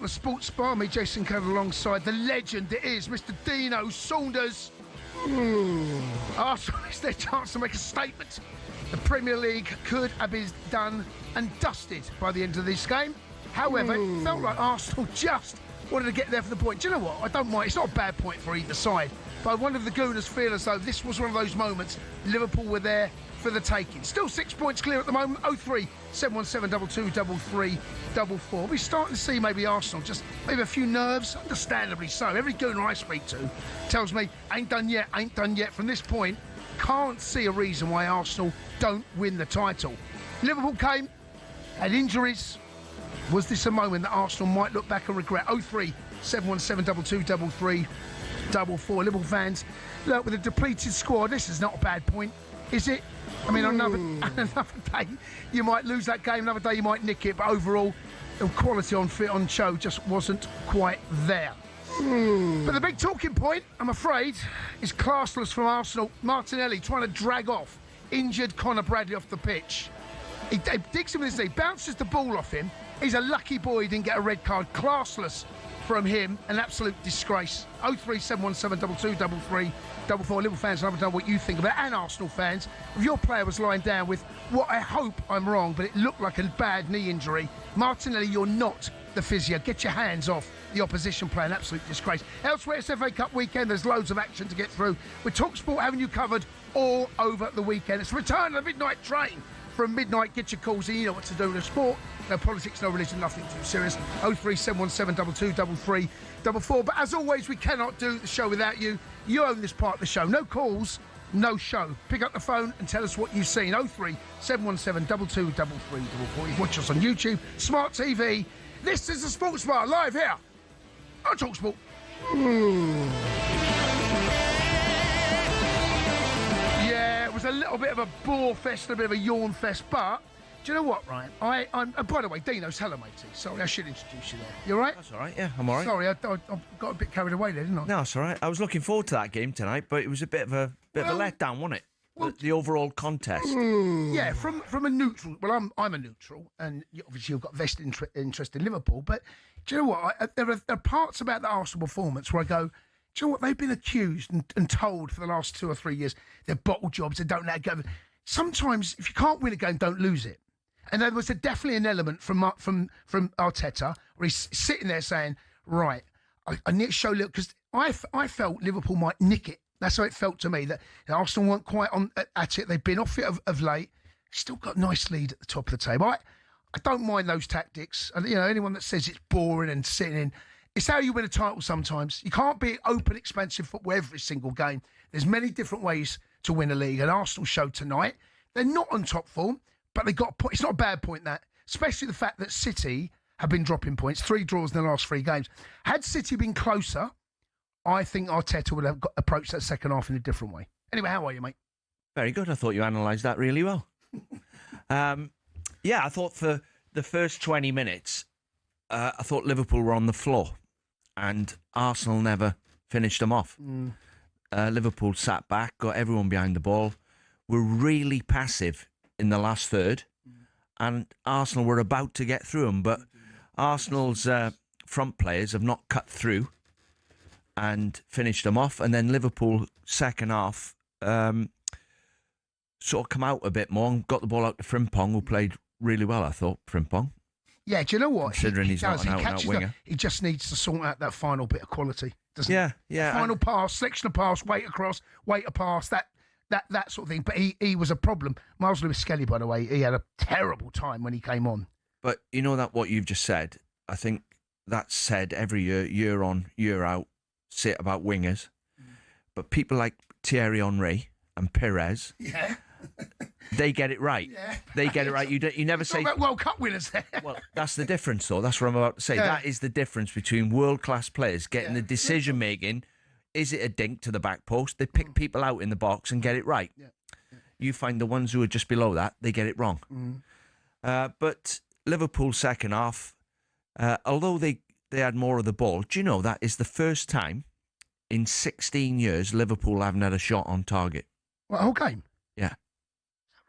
the Sports Bar. Me, Jason Cundy, alongside the legend it is, Mr. Dino Saunders. Arsenal, it's their chance to make a statement. The Premier League could have been done and dusted by the end of this game. However, it felt like Arsenal just wanted to get there for the point. Do you know what? I don't mind. It's not a bad point for either side. But I wonder if the Gooners feel as though this was one of those moments Liverpool were there for the taking. Still 6 points clear at the moment. 03 717 22 33 We're starting to see maybe Arsenal just maybe a few nerves, understandably so. Every Gooner I speak to tells me ain't done yet. From this point, can't see a reason why Arsenal don't win the title. Liverpool came, had injuries. Was this a moment that Arsenal might look back and regret? 03 717 22 33 Liverpool fans, look, with a depleted squad, this is not a bad point, is it? I mean, another day you might lose that game, another day you might nick it, but overall, the quality on show just wasn't quite there. But the big talking point, I'm afraid, is classless from Arsenal. Martinelli trying to drag off injured Conor Bradley off the pitch. He digs him with his knee, bounces the ball off him. He's a lucky boy he didn't get a red card. Classless from him, an absolute disgrace. 03 717 22 33 Liverpool fans, I don't know what you think of it, and Arsenal fans. If your player was lying down with what I hope I'm wrong, but it looked like a bad knee injury, Martinelli, you're not the physio. Get your hands off the opposition player, an absolute disgrace. Elsewhere, it's FA Cup weekend. There's loads of action to get through. With talkSPORT having you covered all over the weekend. It's return of the midnight train. From midnight, get your calls in. You know what to do with sport. No politics, no religion, nothing too serious. 03 717 22 33 44. But as always, we cannot do the show without you. You own this part of the show. No calls, no show. Pick up the phone and tell us what you've seen. 03 717 22 33 44. You can watch us on YouTube, Smart TV. This is the Sports Bar, live here on talkSPORT. Yeah, it was a little bit of a bore fest, a bit of a yawn fest, but do you know what, Ryan? I'm by the way, Dino's hello, matey. Sorry, I should introduce you there. You all right? That's all right, yeah, I'm all right. Sorry, I got a bit carried away there, didn't I? No, it's all right. I was looking forward to that game tonight, but it was a bit of a letdown, wasn't it? Well, the overall contest. Yeah, from a neutral. Well, I'm a neutral, and obviously you've got vested interest in Liverpool. But do you know what? There are parts about the Arsenal performance where I go, do you know what? They've been accused and told for the last 2 or 3 years they're bottle jobs. They don't let go. Sometimes if you can't win a game, don't lose it. And there was definitely an element from Arteta where he's sitting there saying, right, I need to show little, because I felt Liverpool might nick it. That's how it felt to me, that Arsenal weren't quite on at it. They've been off it of late. Still got a nice lead at the top of the table. I don't mind those tactics. And, you know, anyone that says it's boring and sitting in, it's how you win a title sometimes. You can't be open, expensive football every single game. There's many different ways to win a league. And Arsenal showed tonight. They're not on top form, but they got a point. It's not a bad point, that. Especially the fact that City have been dropping points. 3 draws in the last 3 games. Had City been closer, I think Arteta would have approached that second half in a different way. Anyway, how are you, mate? Very good. I thought you analysed that really well. Yeah, I thought for the first 20 minutes, I thought Liverpool were on the floor and Arsenal never finished them off. Liverpool sat back, got everyone behind the ball, were really passive in the last third, and Arsenal were about to get through them, but Arsenal's front players have not cut through and finished them off. And then Liverpool, second half, sort of come out a bit more and got the ball out to Frimpong, who played really well, I thought, Frimpong. Yeah, do you know what? Considering he's not an out-and-out winger. He just needs to sort out that final bit of quality, doesn't he? Yeah. Final pass, selection of pass, weight across, weight of pass, that sort of thing. But he was a problem. Miles Lewis-Skelly, by the way, he had a terrible time when he came on. But you know that what you've just said, I think that's said every year on, year out, say about wingers. But people like Thierry Henry and Perez, they get it right. Yeah. They get it right. You never say about World Cup winners there. Well, that's the difference, though. That's what I'm about to say. Yeah. That is the difference between world-class players getting the decision-making. Is it a dink to the back post? They pick people out in the box and get it right. Yeah. You find the ones who are just below that, they get it wrong. But Liverpool second half, although they had more of the ball, do you know that is the first time in 16 years Liverpool haven't had a shot on target? What, a whole game? Yeah.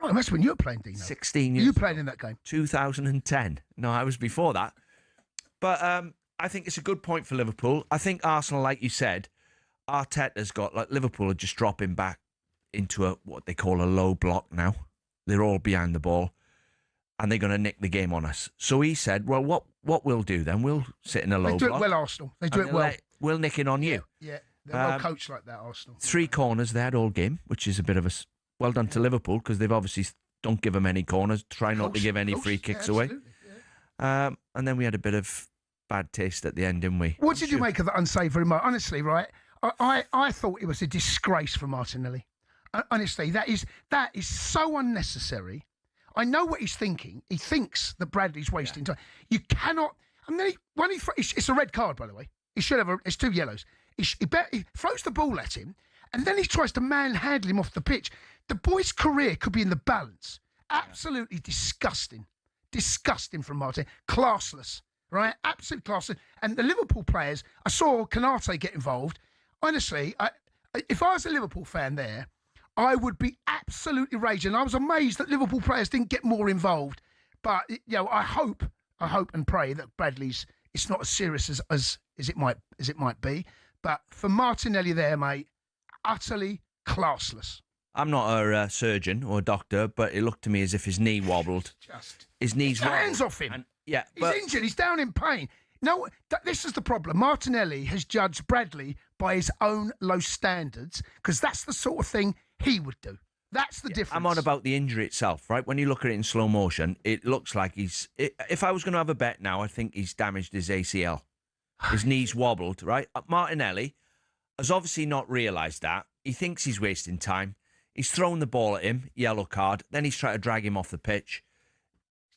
Right, that's when you were playing, Dino. 16 years. You played in that game? 2010. No, I was before that. But I think it's a good point for Liverpool. I think Arsenal, like you said, Arteta's got, like, Liverpool are just dropping back into what they call a low block now. They're all behind the ball, and they're going to nick the game on us. So he said, well, what we'll do then, we'll sit in a low block. They do it well, Arsenal. They do it well. We'll nick it on you. Yeah, they're well coached like that, Arsenal. 3 corners they had all game, which is a bit of a... Well done to Liverpool, because they've obviously don't give them any corners, try not to give any free kicks away. Yeah. And then we had a bit of bad taste at the end, didn't we? What did you make of that unsavoury moment? Honestly, right, I thought it was a disgrace for Martinelli. Honestly, that is so unnecessary. I know what he's thinking. He thinks that Bradley's wasting time. You cannot... I mean, it's a red card, by the way. He should have... It's 2 yellows. He throws the ball at him, and then he tries to manhandle him off the pitch. The boy's career could be in the balance. Absolutely disgusting. Disgusting from Martin. Classless, right? Absolutely classless. And the Liverpool players, I saw Canate get involved. Honestly, if I was a Liverpool fan there, I would be absolutely raging. I was amazed that Liverpool players didn't get more involved. But, I hope and pray that Bradley's, it's not as serious as it might be. But for Martinelli there, mate, utterly classless. I'm not a surgeon or a doctor, but it looked to me as if his knee wobbled. His knees wobbled. Hands off him. And, he's injured. He's down in pain. No, this is the problem. Martinelli has judged Bradley by his own low standards, because that's the sort of thing he would do. That's the difference. I'm on about the injury itself, right? When you look at it in slow motion, it looks like if I was going to have a bet now, I think he's damaged his ACL. His knees wobbled, right? Martinelli has obviously not realised that. He thinks he's wasting time. He's thrown the ball at him, yellow card. Then he's trying to drag him off the pitch.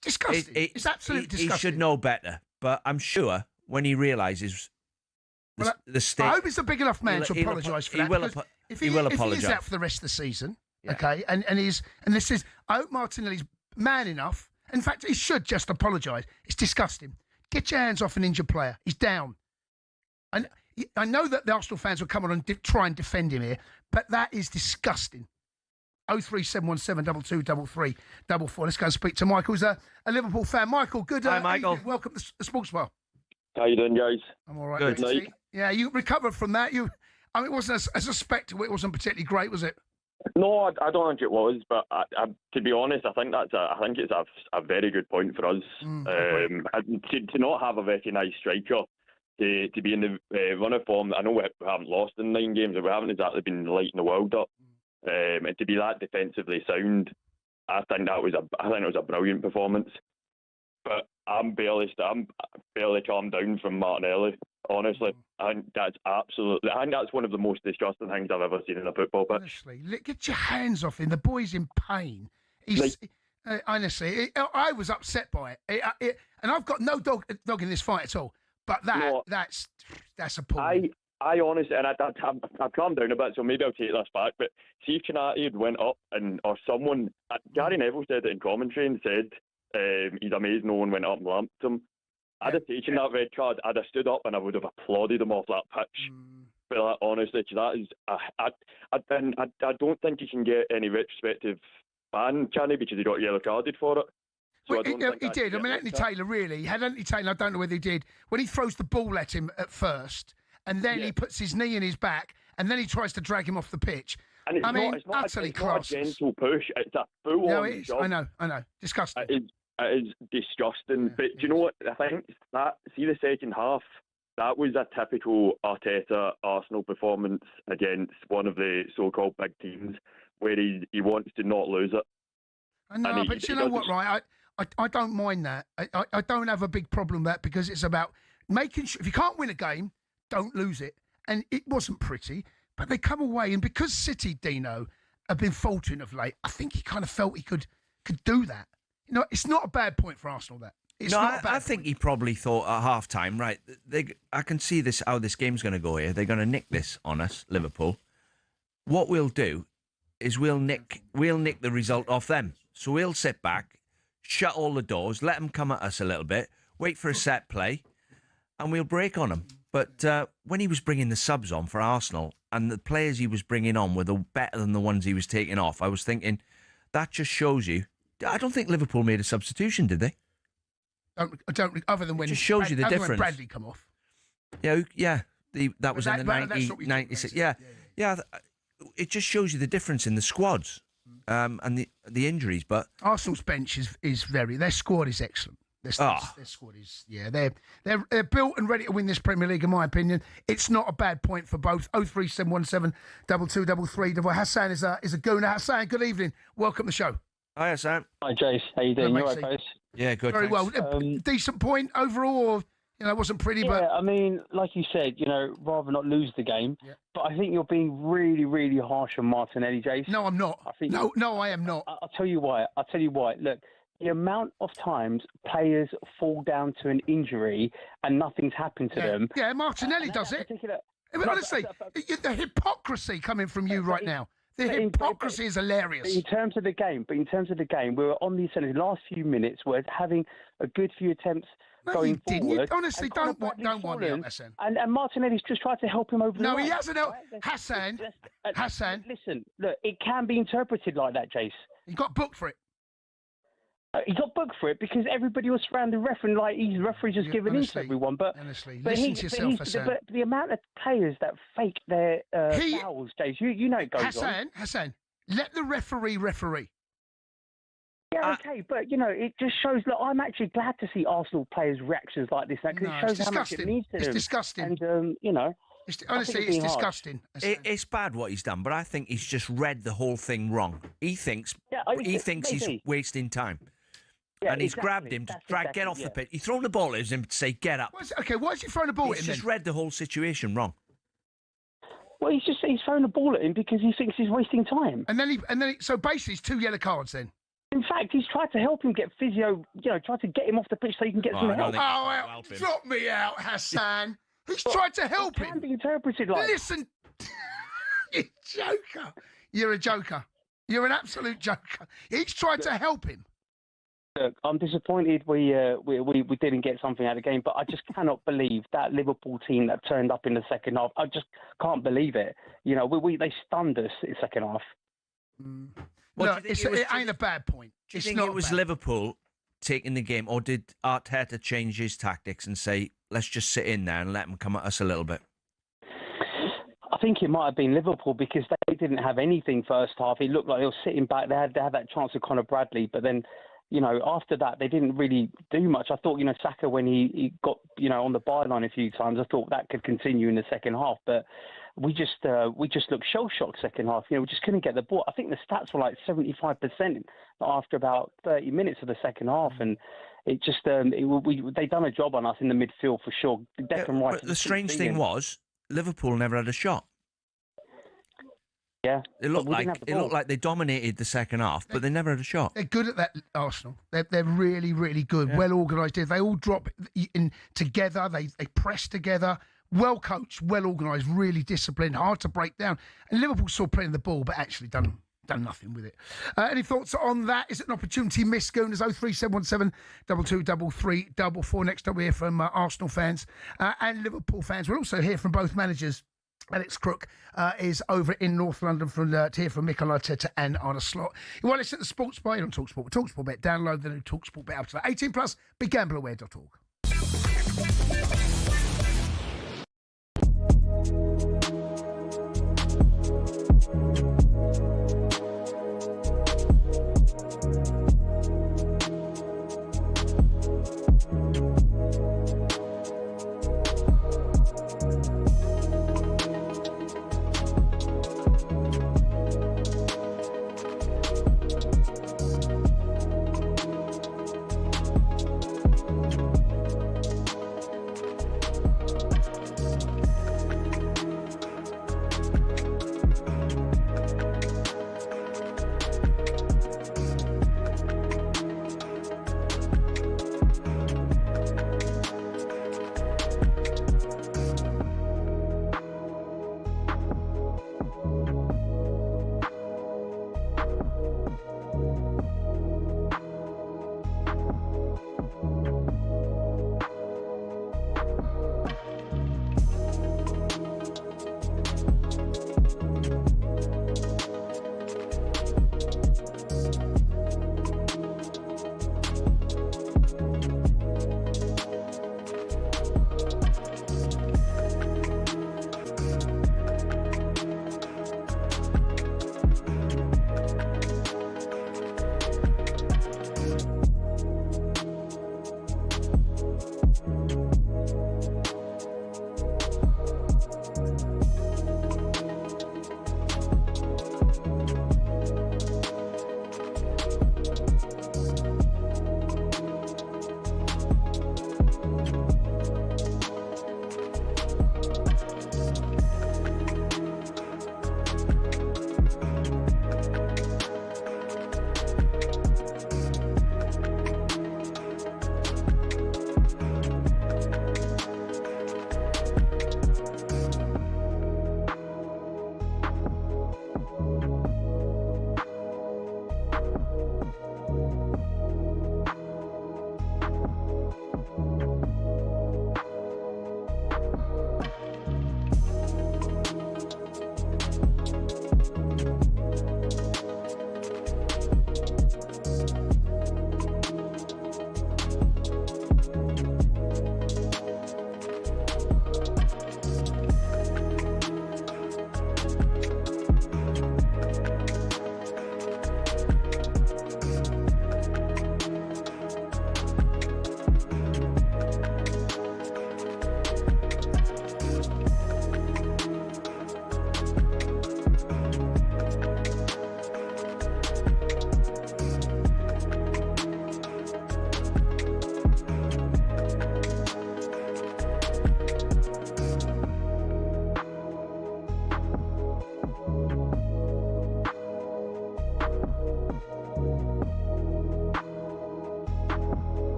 Disgusting. It's absolutely disgusting. He should know better. But I'm sure when he realises the state... I hope he's a big enough man to apologise for that. He will apologise. If he's out for the rest of the season, okay, and this is... I hope Martinelli's man enough. In fact, he should just apologise. It's disgusting. Get your hands off an injured player. He's down. And I know that the Arsenal fans will come on and try and defend him here, but that is disgusting. 03717 223344. Let's go and speak to Michael, who's a Liverpool fan. Michael, good. Hi, Michael. Welcome to the Sports Bar. How you doing, guys? I'm all right. Good night. Yeah, you recovered from that. It wasn't as a spectacle. It wasn't particularly great, was it? No, I don't think it was. But to be honest, I think it's a very good point for us. To not have a very nice striker, to be in the run of form. I know we haven't lost in 9 games, but we haven't exactly been lighting the world up. And to be that defensively sound, I think it was a brilliant performance. But I'm barely calmed down from Martinelli. Honestly, I think that's one of the most disgusting things I've ever seen in a football pitch. Honestly, get your hands off him. The boy's in pain. Honestly, I was upset by it. And I've got no dog in this fight at all. But that's appalling. I honestly, and I've calmed down a bit, so maybe I'll take this back. But see if Cundy had went up or someone, Gary Neville said it in commentary and said he's amazed no one went up and lamped him. I'd have taken that red card. I'd have stood up and I would have applauded him off that pitch. But honestly, that is, I don't think he can get any retrospective ban, can he? Because he got yellow carded for it. So he did. I mean, Anthony Taylor really had Anthony Taylor. I don't know whether he did when he throws the ball at him at first. And then he puts his knee in his back, and then he tries to drag him off the pitch. And it's not a gentle push. It's a full-on job. I know. Disgusting. It is disgusting. But do you know what? I think the second half, that was a typical Arteta Arsenal performance against one of the so-called big teams, where he wants to not lose it. I know, but you know what, right? I don't mind that. I don't have a big problem with that, because it's about making sure, if you can't win a game, don't lose it. And it wasn't pretty, but they come away. And because City, Dino, have been faltering of late, I think he kind of felt he could do that. It's not a bad point for Arsenal, that. I think he probably thought at half-time, right, I can see how this game's going to go here. They're going to nick this on us, Liverpool. What we'll do is we'll nick the result off them. So we'll sit back, shut all the doors, let them come at us a little bit, wait for a set play, and we'll break on them. But when he was bringing the subs on for Arsenal, and the players he was bringing on were better than the ones he was taking off, I was thinking, that just shows you. I don't think Liverpool made a substitution, did they? I don't. Other than when it just shows you the difference. When Bradley come off. Yeah. That was in the that's what we 96. talked Yeah. about, Yeah. It just shows you the difference in the squads and the injuries. But Arsenal's bench is very. Their squad is excellent. Their squad is they're built and ready to win this Premier League, in my opinion. It's not a bad point for both. 03717 2233. Haaaaas is a gooner. Haaaaas, good evening. Welcome to the show. Hi, Hassan. Hi, Jace. How you doing? You all right, guys? Yeah, good. Very thanks. well. Decent point overall, or it wasn't pretty, but I mean, like you said, rather not lose the game. Yeah. But I think you're being really, really harsh on Martinelli, Jace. No, I'm not. No, I am not. I'll tell you why. Look, the amount of times players fall down to an injury and nothing's happened to them. Yeah, Martinelli does it. Honestly, the hypocrisy coming from you right now. The hypocrisy is hilarious. But in terms of the game, we were on the last few minutes. We're having a good few attempts going forward. Honestly, don't want me on SN. And Martinelli's just tried to help him over the line. No, he hasn't helped. Hassan. Listen, look, it can be interpreted like that, Jace. He got booked for it. He got booked for it because everybody was surrounding the referee, like he's referee just giving in to everyone. But listen to yourself, Hassan. But the amount of players that fake their fouls, Jace, you know it goes on. Hassan, let the referee referee. Yeah, okay, but it just shows. Look, I'm actually glad to see Arsenal players' reactions like this now because it shows how much it means to them. It's disgusting. And honestly, it's disgusting. It's bad what he's done, but I think he's just read the whole thing wrong. He thinks he's wasting time. Yeah, and he's grabbed him to get off the pitch. He's thrown the ball at him to say, get up. Why is he throwing the ball at him? He's just read the whole situation wrong. Well, he's throwing the ball at him because he thinks he's wasting time. So basically, it's 2 yellow cards then. In fact, he's tried to help him get physio, tried to get him off the pitch so he can get some help. Drop me out, Hassan. He's tried to help him. It can be interpreted like... Listen, you joker. You're a joker. You're an absolute joker. He's tried to help him. Look, I'm disappointed we didn't get something out of the game, but I just cannot believe that Liverpool team that turned up in the second half. I just can't believe it. They stunned us in the second half. Well, it ain't a bad point. Do you think it was Liverpool taking the game, or did Arteta change his tactics and say, let's just sit in there and let them come at us a little bit? I think it might have been Liverpool because they didn't have anything first half. It looked like they were sitting back. They had that chance of Conor Bradley, but then... after that, they didn't really do much. I thought, Saka, when he got, on the byline a few times, I thought that could continue in the second half. But we just looked shell-shocked second half. We just couldn't get the ball. I think the stats were like 75% after about 30 minutes of the second half. And it just, they done a job on us in the midfield for sure. Declan Rice. But the strange thing was, Liverpool never had a shot. Yeah, it looked like they dominated the second half, but they never had a shot. They're good at that, Arsenal. They're really, really good. Well organised. They all drop in together. They press together. Well coached, well organised, really disciplined, hard to break down. And Liverpool saw plenty of the ball, but actually done nothing with it. Any thoughts on that? Is it an opportunity missed? Gooners 03717 223344. Next up, we hear from Arsenal fans and Liverpool fans. We'll also hear from both managers. Alex Crook is over in North London to hear from Mikel Arteta and Arne Slot. You want to listen to Sports Bar? You don't TalkSport, but TalkSport Bet. Download the new TalkSport Bet app today. 18 plus, begambleaware.org.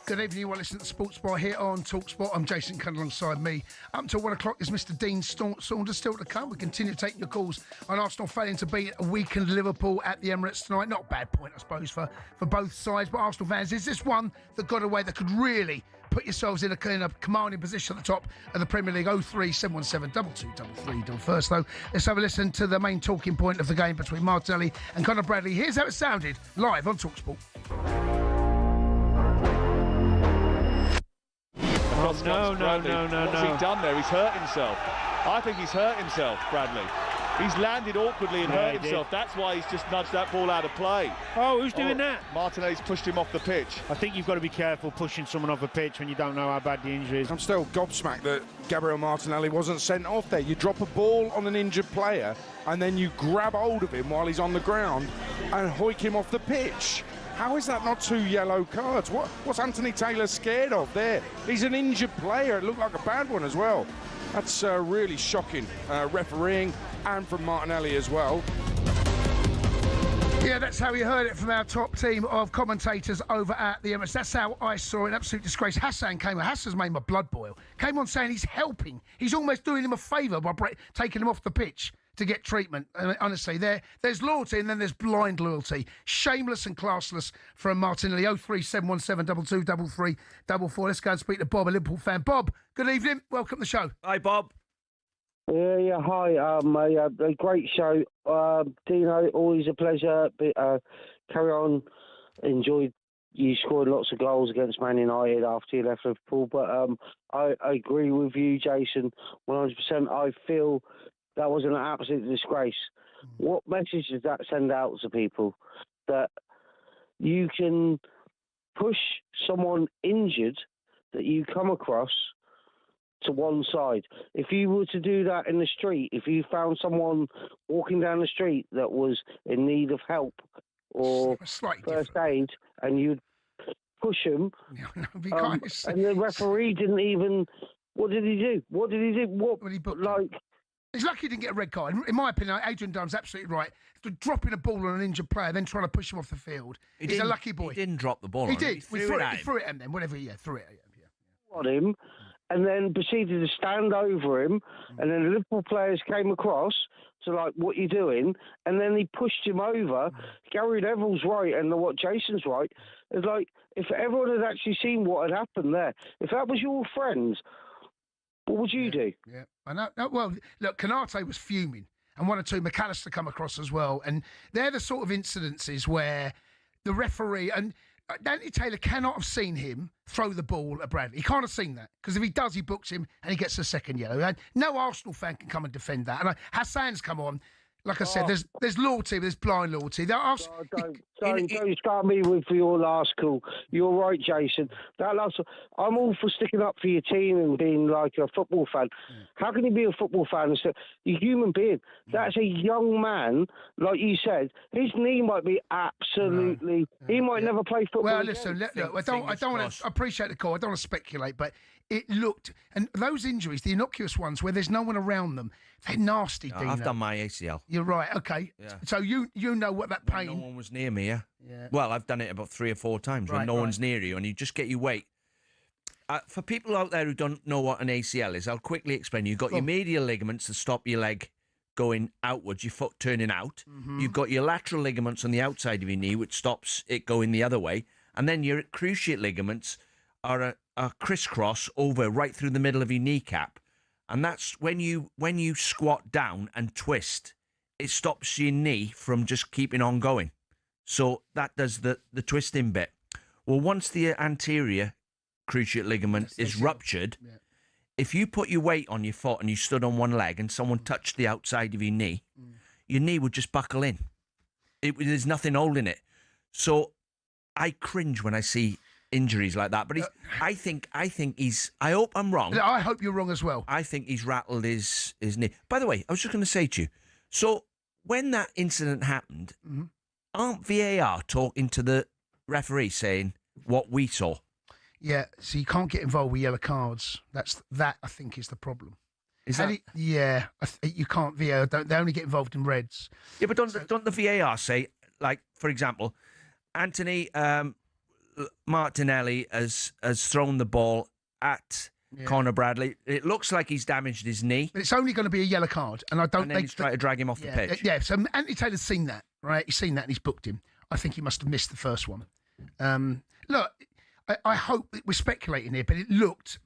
Good evening, you are listening to Sports Bar here on talkSPORT. I'm Jason Cundy, alongside me. Up until 1 o'clock is Mr. Dean Saunders still to come. We continue taking your calls on Arsenal failing to beat a weakened Liverpool at the Emirates tonight. Not a bad point, I suppose, for both sides. But Arsenal fans, is this one that got away that could really put yourselves in a commanding position at the top of the Premier League? 03 717 2233. First, though, let's have a listen to the main talking point of the game between Martinelli and Conor Bradley. Here's how it sounded live on talkSPORT. No. What's he done there? He's hurt himself. I think he's hurt himself, Bradley. He's landed awkwardly and hurt himself. That's why he's just nudged that ball out of play. Oh, who's doing that? Martinelli's pushed him off the pitch. I think you've got to be careful pushing someone off a pitch when you don't know how bad the injury is. I'm still gobsmacked that Gabriel Martinelli wasn't sent off there. You drop a ball on an injured player and then you grab hold of him while he's on the ground and hoik him off the pitch. How is that not 2 yellow cards? What's Anthony Taylor scared of there? He's an injured player. It looked like a bad one as well. That's really shocking refereeing, and from Martinelli as well. Yeah, that's how you heard it from our top team of commentators over at the Emirates. That's how I saw it. Absolute disgrace. Hassan came on. Hassan's made my blood boil. Came on saying he's helping. He's almost doing him a favour by taking him off the pitch to get treatment. I mean, honestly, there's loyalty and then there's blind loyalty. Shameless and classless from Martinelli. 03717 2233 Let's go and speak to Bob, a Liverpool fan. Bob, good evening. Welcome to the show. Hi, Bob. Yeah, hi. A great show. Dino, always a pleasure. Carry on. Enjoyed you scoring lots of goals against Man United after you left Liverpool. But I agree with you, Jason, 100%. I feel that was an absolute disgrace. What message does that send out to people? That you can push someone injured that you come across to one side. If you were to do that in the street, if you found someone walking down the street that was in need of help or first aid, and you'd push him, and the referee didn't even... What did he do? He's lucky he didn't get a red card. In my opinion, Adrian Dunham's absolutely right. Dropping a ball on an injured player, then trying to push him off the field. He's a lucky boy. He didn't drop the ball. He did. He threw it at him then, whatever. Yeah, threw it at him. On him, and then proceeded to stand over him, and then the Liverpool players came across to like, what you doing? And then he pushed him over. Gary Neville's right, and what Jason's right. It's like, if everyone had actually seen what had happened there, if that was your friends, what would you do? Yeah, I know. No, well, look, Canate was fuming, and 1 or 2 McAllister come across as well, and they're the sort of incidences where the referee and Anthony Taylor cannot have seen him throw the ball at Bradley. He can't have seen that, because if he does, he books him and he gets a second yellow. And no Arsenal fan can come and defend that. And Hassan's come on. like I said, there's loyalty, there's blind loyalty. Don't start me with your last call. You're right, Jason. That last, I'm all for sticking up for your team and being like a football fan. How can you be a football fan and say you're a human being? That's a young man, like you said. His knee might be absolutely. He might never play football. Well, again. listen, look, I don't want to. I appreciate the call. I don't want to speculate, but it looked, and those injuries, the innocuous ones where there's no one around them, they're nasty. Dino. I've done my ACL. You're right. Okay. Yeah. So you know what that pain. When no one was near me. Yeah. Well, I've done it about 3 or 4 times when no one's near you, and you just get your weight. For people out there who don't know what an ACL is, I'll quickly explain. You've got your medial ligaments that stop your leg going outwards, your foot turning out. Mm-hmm. You've got your lateral ligaments on the outside of your knee, which stops it going the other way. And then your cruciate ligaments are a crisscross over right through the middle of your kneecap. And that's when you squat down and twist, it stops your knee from just keeping on going. So that does the twisting bit. Well, once the anterior cruciate ligament is ruptured, if you put your weight on your foot and you stood on one leg and someone touched the outside of your knee would just buckle in. There's nothing holding it. So I cringe when I see injuries like that. But I think he's. I hope I'm wrong. I hope you're wrong as well. I think he's rattled his knee. By the way, I was just going to say to you. So when that incident happened, aren't VAR talking to the referee saying what we saw? Yeah, so you can't get involved with yellow cards. That I think is the problem. Is that? You can't VAR. They only get involved in reds. Yeah, but don't the VAR say, like, for example, Anthony Martinelli has thrown the ball at Conor Bradley. It looks like he's damaged his knee. But it's only going to be a yellow card, and I don't. And then he's trying to drag him off the pitch. Yeah. So Anthony Taylor's seen that, right? He's seen that, and he's booked him. I think he must have missed the first one. Look, I hope we're speculating here, but it looked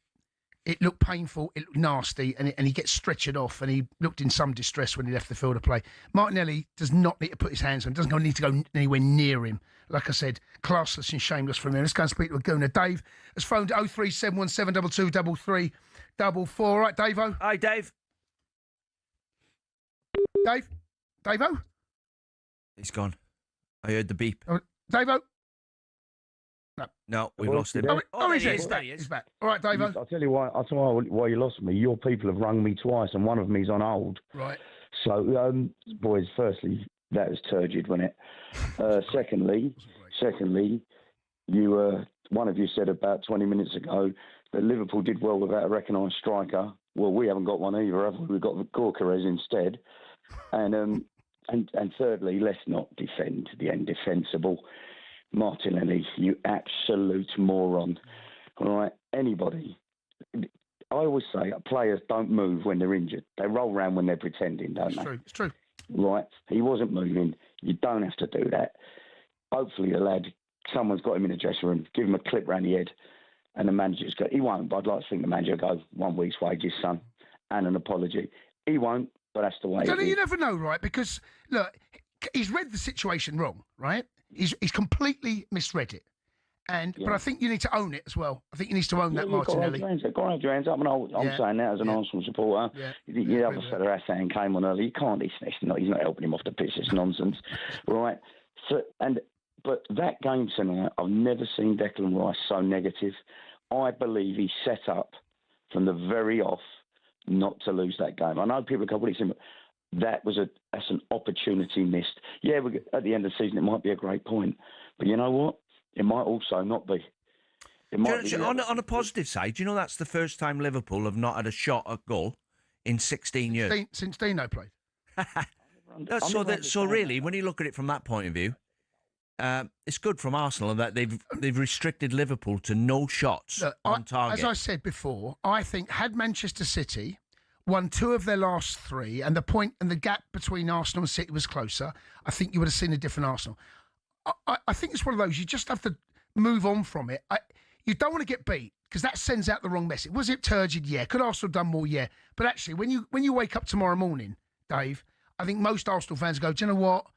painful, it looked nasty, and he gets stretchered off, and he looked in some distress when he left the field of play. Martinelli does not need to put his hands on him, doesn't need to go anywhere near him. Like I said, classless and shameless from him. Let's go and speak to a gooner. Dave has phoned 03717223344. All right, Dave-o? Hi, Dave. Dave-o? He's gone. I heard the beep. Dave-o? No, we've lost him. He's back. All right, Dave. I'll tell you why. Why you lost me. Your people have rung me twice, and one of me's on hold. Right. So, boys. Firstly, that was turgid, wasn't it? Secondly, you one of you said about 20 minutes ago that Liverpool did well without a recognised striker. Well, we haven't got one either, have we? We've got Gorkarez instead. And thirdly, let's not defend the indefensible. Martinelli, you absolute moron. All right, anybody. I always say players don't move when they're injured. They roll around when they're pretending, don't they? It's true. Right, he wasn't moving. You don't have to do that. Hopefully the lad, someone's got him in the dressing room, give him a clip round the head, and the manager's got, he won't, but I'd like to think the manager will go 1 week's wages, son, and an apology. He won't, but that's the way it is. You never know, right? Because, look, he's read the situation wrong, right? He's completely misread it. But I think you need to own it as well. I think you need to own that, Martinelli. Got to hold your hands up. I'm saying that as an Arsenal supporter. The other fella, Hassan, came on early. You can't. He's not helping him off the pitch. It's nonsense, right? But that game tonight, I've never seen Declan Rice so negative. I believe he set up from the very off not to lose that game. I know people go, "What is him?" That's an opportunity missed. Yeah, at the end of the season, it might be a great point, but you know what? It might also not be. On a positive side, do you know that's the first time Liverpool have not had a shot at goal in 16 years since Dino played. So really, when you look at it from that point of view, it's good from Arsenal that they've restricted Liverpool to no shots on target. As I said before, I think had Manchester City won 2 of their last 3, and the gap between Arsenal and City was closer, I think you would have seen a different Arsenal. I think it's one of those, you just have to move on from it. You don't want to get beat, because that sends out the wrong message. Was it turgid? Yeah. Could Arsenal have done more? Yeah. But actually, when you wake up tomorrow morning, Dave, I think most Arsenal fans go, do you know what?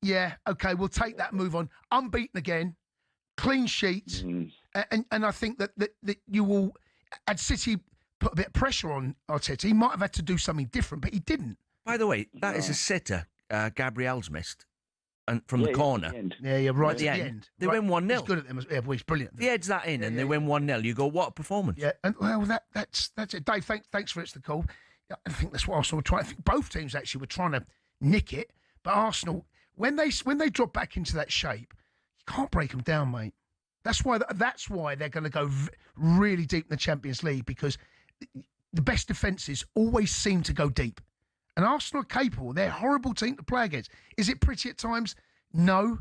Yeah, okay, we'll take that, move on. Unbeaten again, clean sheets, and I think that you will, had City put a bit of pressure on Arteta, he might have had to do something different, but he didn't. By the way, that is a sitter Gabriel's missed and from the corner. Yeah, you're right at the end. They win 1-0. He's good at them. Yeah, well, he's brilliant. If he heads that in and they win 1-0, you go, what a performance. Yeah, and well, that's it. Dave, thanks for the call. I think that's what Arsenal were trying. I think both teams actually were trying to nick it, but Arsenal, when they drop back into that shape, you can't break them down, mate. That's why they're going to go really deep in the Champions League, because the best defences always seem to go deep. And Arsenal are capable. They're a horrible team to play against. Is it pretty at times? No.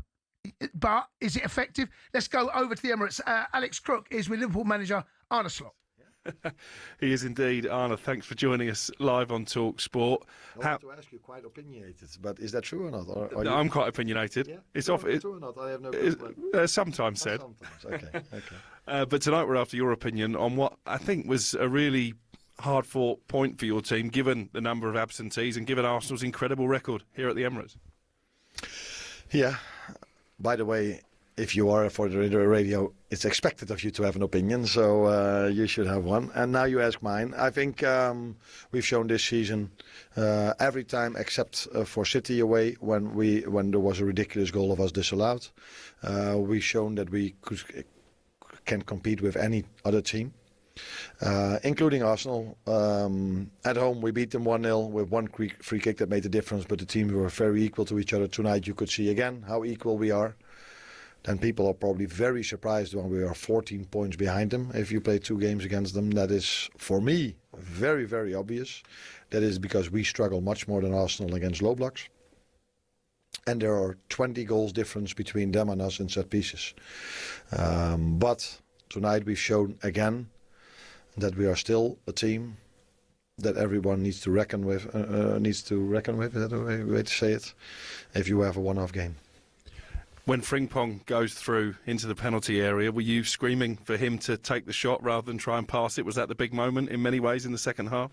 But is it effective? Let's go over to the Emirates. Alex Crook is with Liverpool manager Arne Slot. He is indeed. Arne, thanks for joining us live on talkSPORT. I want to ask you, quite opinionated, but is that true or not? Or I'm quite opinionated. Yeah? It's true or not? I have no clue. Sometimes said. Sometimes, okay. But tonight we're after your opinion on what I think was a really hard-fought point for your team, given the number of absentees and given Arsenal's incredible record here at the Emirates. Yeah. By the way, if you are for the radio, it's expected of you to have an opinion, so you should have one. And now you ask mine. I think we've shown this season every time, except for City away, when there was a ridiculous goal of us disallowed, we've shown that we can compete with any other team. Including Arsenal. At home we beat them 1-0 with one free kick that made the difference, but the teams were very equal to each other. Tonight you could see again how equal we are. Then people are probably very surprised when we are 14 points behind them. If you play 2 games against them, that is for me very, very obvious. That is because we struggle much more than Arsenal against low blocks. And there are 20 goals difference between them and us in set pieces. But tonight we've shown again that we are still a team that everyone needs to reckon with. Is that the way to say it? If you have a one-off game. When Frimpong goes through into the penalty area, were you screaming for him to take the shot rather than try and pass it? Was that the big moment in many ways in the second half?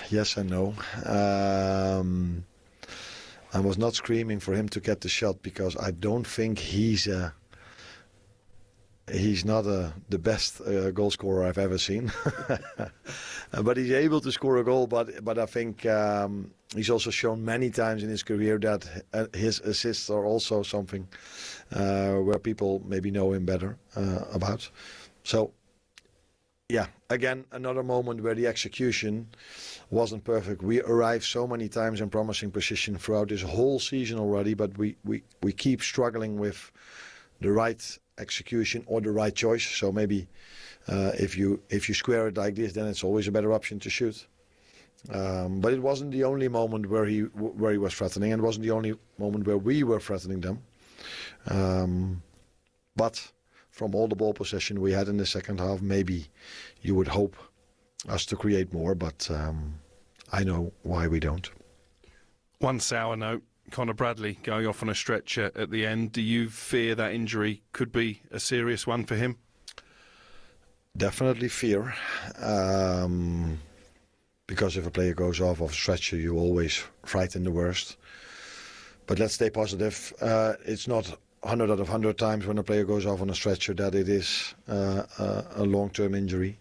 Yes and no. I was not screaming for him to get the shot because I don't think he's not the best goal scorer I've ever seen. But he's able to score a goal. But I think he's also shown many times in his career that his assists are also something where people maybe know him better about. So, yeah, again, another moment where the execution wasn't perfect. We arrived so many times in promising position throughout this whole season already, but we keep struggling with the right execution or the right choice. So maybe if you square it like this, then it's always a better option to shoot. But it wasn't the only moment where he was threatening, and it wasn't the only moment where we were threatening them. But from all the ball possession we had in the second half, maybe you would hope us to create more, but I know why we don't. One sour note. Conor Bradley going off on a stretcher at the end. Do you fear that injury could be a serious one for him? Definitely fear. Because if a player goes off of a stretcher, you always frighten the worst. But let's stay positive. It's not 100 out of 100 times when a player goes off on a stretcher that it is a long-term injury.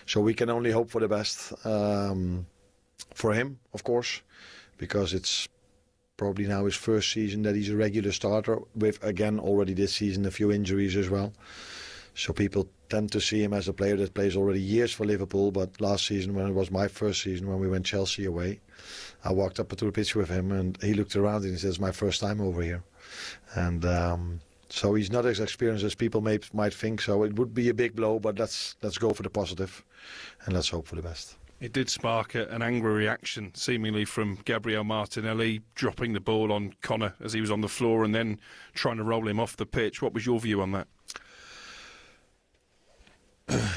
So we can only hope for the best. For him, of course, because it's probably now his first season that he's a regular starter with, again, already this season a few injuries as well. So people tend to see him as a player that plays already years for Liverpool. But last season, when it was my first season, when we went Chelsea away, I walked up to the pitch with him and he looked around and he says, "My first time over here." And so he's not as experienced as people might think. So it would be a big blow, but let's go for the positive and let's hope for the best. It did spark an angry reaction, seemingly from Gabriel Martinelli, dropping the ball on Conor as he was on the floor and then trying to roll him off the pitch. What was your view on that?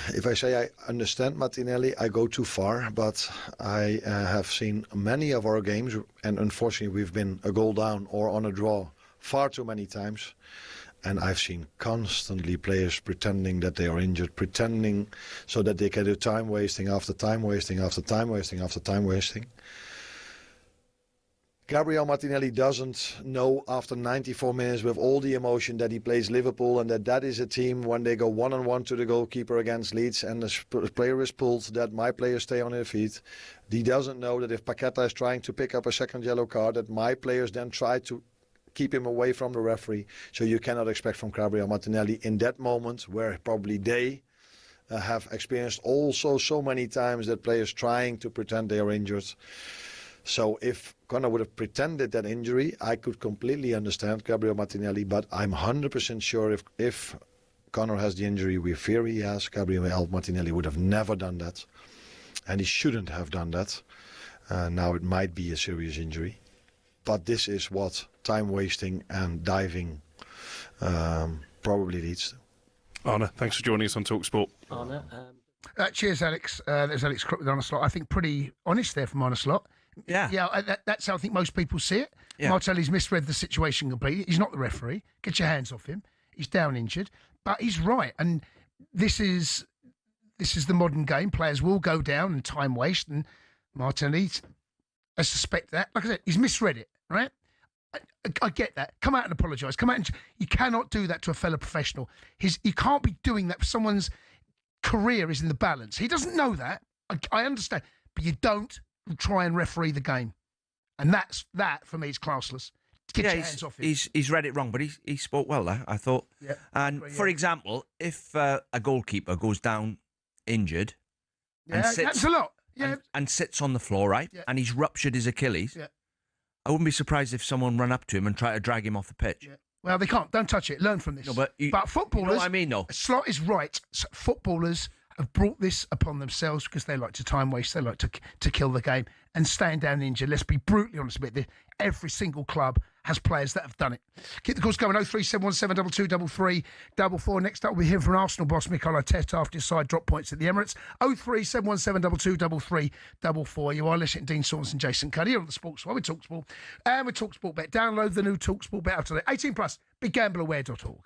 If I say I understand Martinelli, I go too far, but I have seen many of our games, and unfortunately we've been a goal down or on a draw far too many times. And I've seen constantly players pretending that they are injured, pretending so that they can do time wasting after time wasting after time wasting after time wasting. Gabriel Martinelli doesn't know after 94 minutes with all the emotion that he plays Liverpool and that is a team when they go 1-on-1 to the goalkeeper against Leeds and the player is pulled, that my players stay on their feet. He doesn't know that if Paqueta is trying to pick up a second yellow card, that my players then try to keep him away from the referee. So you cannot expect from Gabriel Martinelli in that moment where probably they have experienced also so many times that players trying to pretend they are injured. So if Connor would have pretended that injury, I could completely understand Gabriel Martinelli, but I'm 100% sure if Connor has the injury we fear he has, Gabriel Martinelli would have never done that. And he shouldn't have done that. Now it might be a serious injury. But this is what time wasting and diving probably leads to. Arne, thanks for joining us on talkSPORT. Arne, cheers, Alex. There's Alex Crook with Arne Slot. I think pretty honest there from Arne Slot. Yeah, that's how I think most people see it. Yeah. Martinelli's misread the situation completely. He's not the referee. Get your hands off him. He's down injured, but he's right. And this is the modern game. Players will go down and time waste. And Martinelli, I suspect that. Like I said, he's misread it. Right? I get that. Come out and apologise. Come out and you cannot do that to a fellow professional. You can't be doing that for someone's career is in the balance. He doesn't know that. I understand, but you don't try and referee the game, and that for me is classless. Get your hands off him. He's read it wrong, but he spoke well there, I thought. Yeah. And for example, if a goalkeeper goes down injured, and sits, that's a lot. Yeah. And sits on the floor, right? Yeah. And he's ruptured his Achilles. Yeah. I wouldn't be surprised if someone ran up to him and tried to drag him off the pitch. Yeah. Well, they can't. Don't touch it. Learn from this. No, but footballers, you know what I mean, though. Slot is right. Footballers have brought this upon themselves because they like to time waste. They like to kill the game and stand down injured. Let's be brutally honest about this. Every single club has players that have done it. Keep the calls going. 03717 2233 44. Next up, we'll be hearing from Arsenal boss Mikel Arteta after his side drop points at the Emirates. 03717 2233 44. You are listening to Dean Saunders and Jason Cundy on the Sports One with talkSPORT and with talkSPORT Bet. Download the new talkSPORT Bet app today. 18 plus. BigGambleAware.org.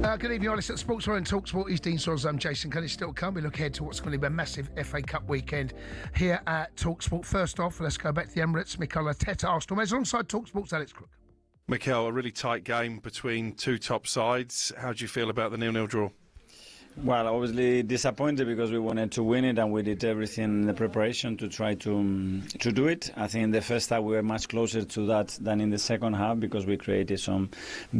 Good evening, you're listening to Sports World and talkSPORT. He's Dean Saunders, I'm Jason Cundy. Still to come. We look ahead to what's going to be a massive FA Cup weekend here at talkSPORT. First off, let's go back to the Emirates. Mikel Arteta, Arsenal Mez, alongside talkSPORT's Alex Crook. Mikel, a really tight game between two top sides. How do you feel about the 0-0 draw? Well, obviously disappointed because we wanted to win it and we did everything in the preparation to try to do it. I think in the first half we were much closer to that than in the second half because we created some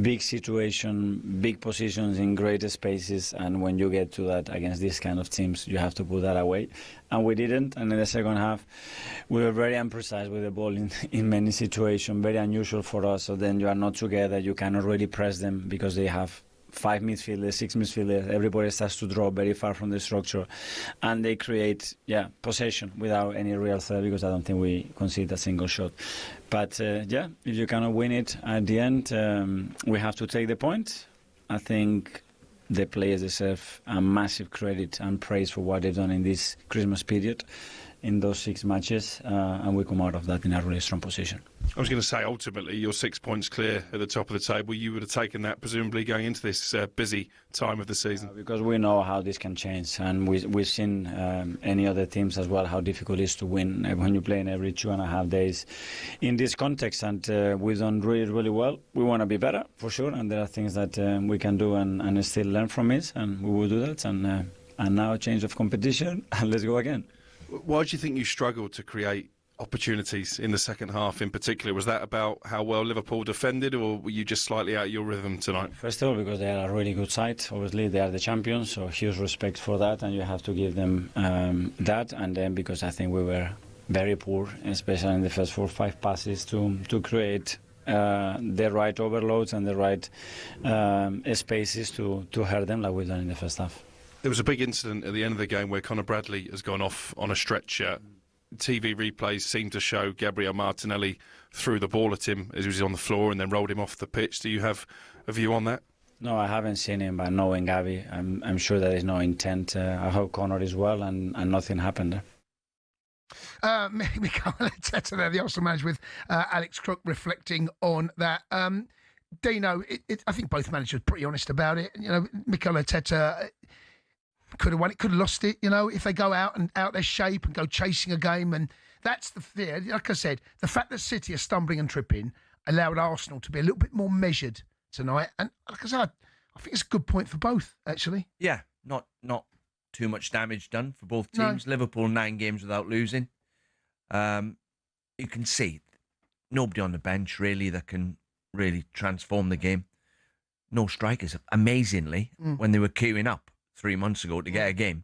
big situation, big positions in great spaces, and when you get to that against these kind of teams, you have to put that away. And we didn't, and in the second half we were very imprecise with the ball in many situations, very unusual for us. So then you are not together, you cannot really press them because they have 5 midfielders, 6 midfielders, everybody starts to draw very far from the structure, and they create possession without any real threat because I don't think we concede a single shot. But if you cannot win it at the end, we have to take the point. I think the players deserve a massive credit and praise for what they've done in this Christmas period in those 6 matches, and we come out of that in a really strong position. I was going to say, ultimately, you're 6 points clear at the top of the table. You would have taken that, presumably, going into this busy time of the season. Because we know how this can change, and we've seen any other teams as well, how difficult it is to win when you play in every 2.5 days in this context, and we've done really, really well. We want to be better, for sure, and there are things that we can do and still learn from it, and we will do that, and now a change of competition, and let's go again. Why do you think you struggled to create opportunities in the second half in particular? Was that about how well Liverpool defended, or were you just slightly out of your rhythm tonight? First of all, because they are a really good side. Obviously, they are the champions, so huge respect for that, and you have to give them that. And then because I think we were very poor, especially in the first 4 or 5 passes to create the right overloads and the right spaces to hurt them like we've done in the first half. There was a big incident at the end of the game where Conor Bradley has gone off on a stretcher. TV replays seem to show Gabriel Martinelli threw the ball at him as he was on the floor and then rolled him off the pitch. Do you have a view on that? No, I haven't seen him, but knowing Gabby, I'm sure there is no intent. I hope Conor is well and nothing happened there. Mikel Arteta there, the Arsenal manager, with Alex Crook reflecting on that. Dino, I think both managers were pretty honest about it. You know, Mikel Arteta could have won it, could have lost it, you know, if they go out their shape and go chasing a game. And that's the fear. Like I said, the fact that City are stumbling and tripping allowed Arsenal to be a little bit more measured tonight. And like I said, I think it's a good point for both, actually. Yeah, not too much damage done for both teams. No. Liverpool 9 games without losing. You can see nobody on the bench really that can really transform the game. No strikers, amazingly, when they were queuing up 3 months ago to get a game.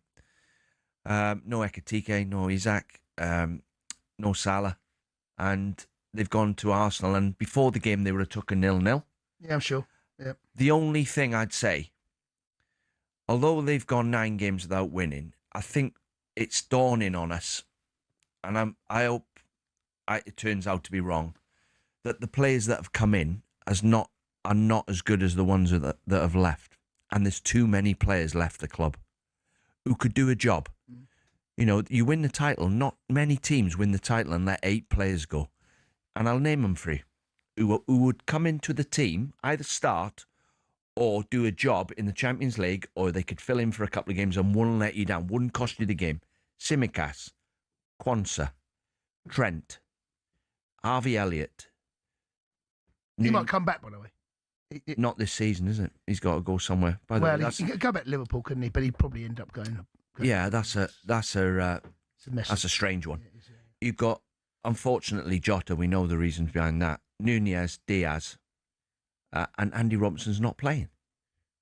No Ekitike, no Isak, no Salah. And they've gone to Arsenal, and before the game they would have took a 0-0. Yeah, I'm sure. Yep. The only thing I'd say, although they've gone 9 games without winning, I think it's dawning on us, and I hope it turns out to be wrong, that the players that have come in are not as good as the ones that have left. And there's too many players left the club who could do a job. You know, you win the title. Not many teams win the title and let 8 players go. And I'll name them for you. Who would come into the team, either start or do a job in the Champions League, or they could fill in for a couple of games and wouldn't let you down, wouldn't cost you the game. Tsimikas, Quansah, Trent, Harvey Elliott. He might come back, by the way. Not this season, is it? He's got to go somewhere. By the way, he could go back to Liverpool, couldn't he? But he'd probably end up going. Yeah, that's a strange one. You've got, unfortunately, Jota. We know the reasons behind that. Nunez, Diaz, and Andy Robertson's not playing.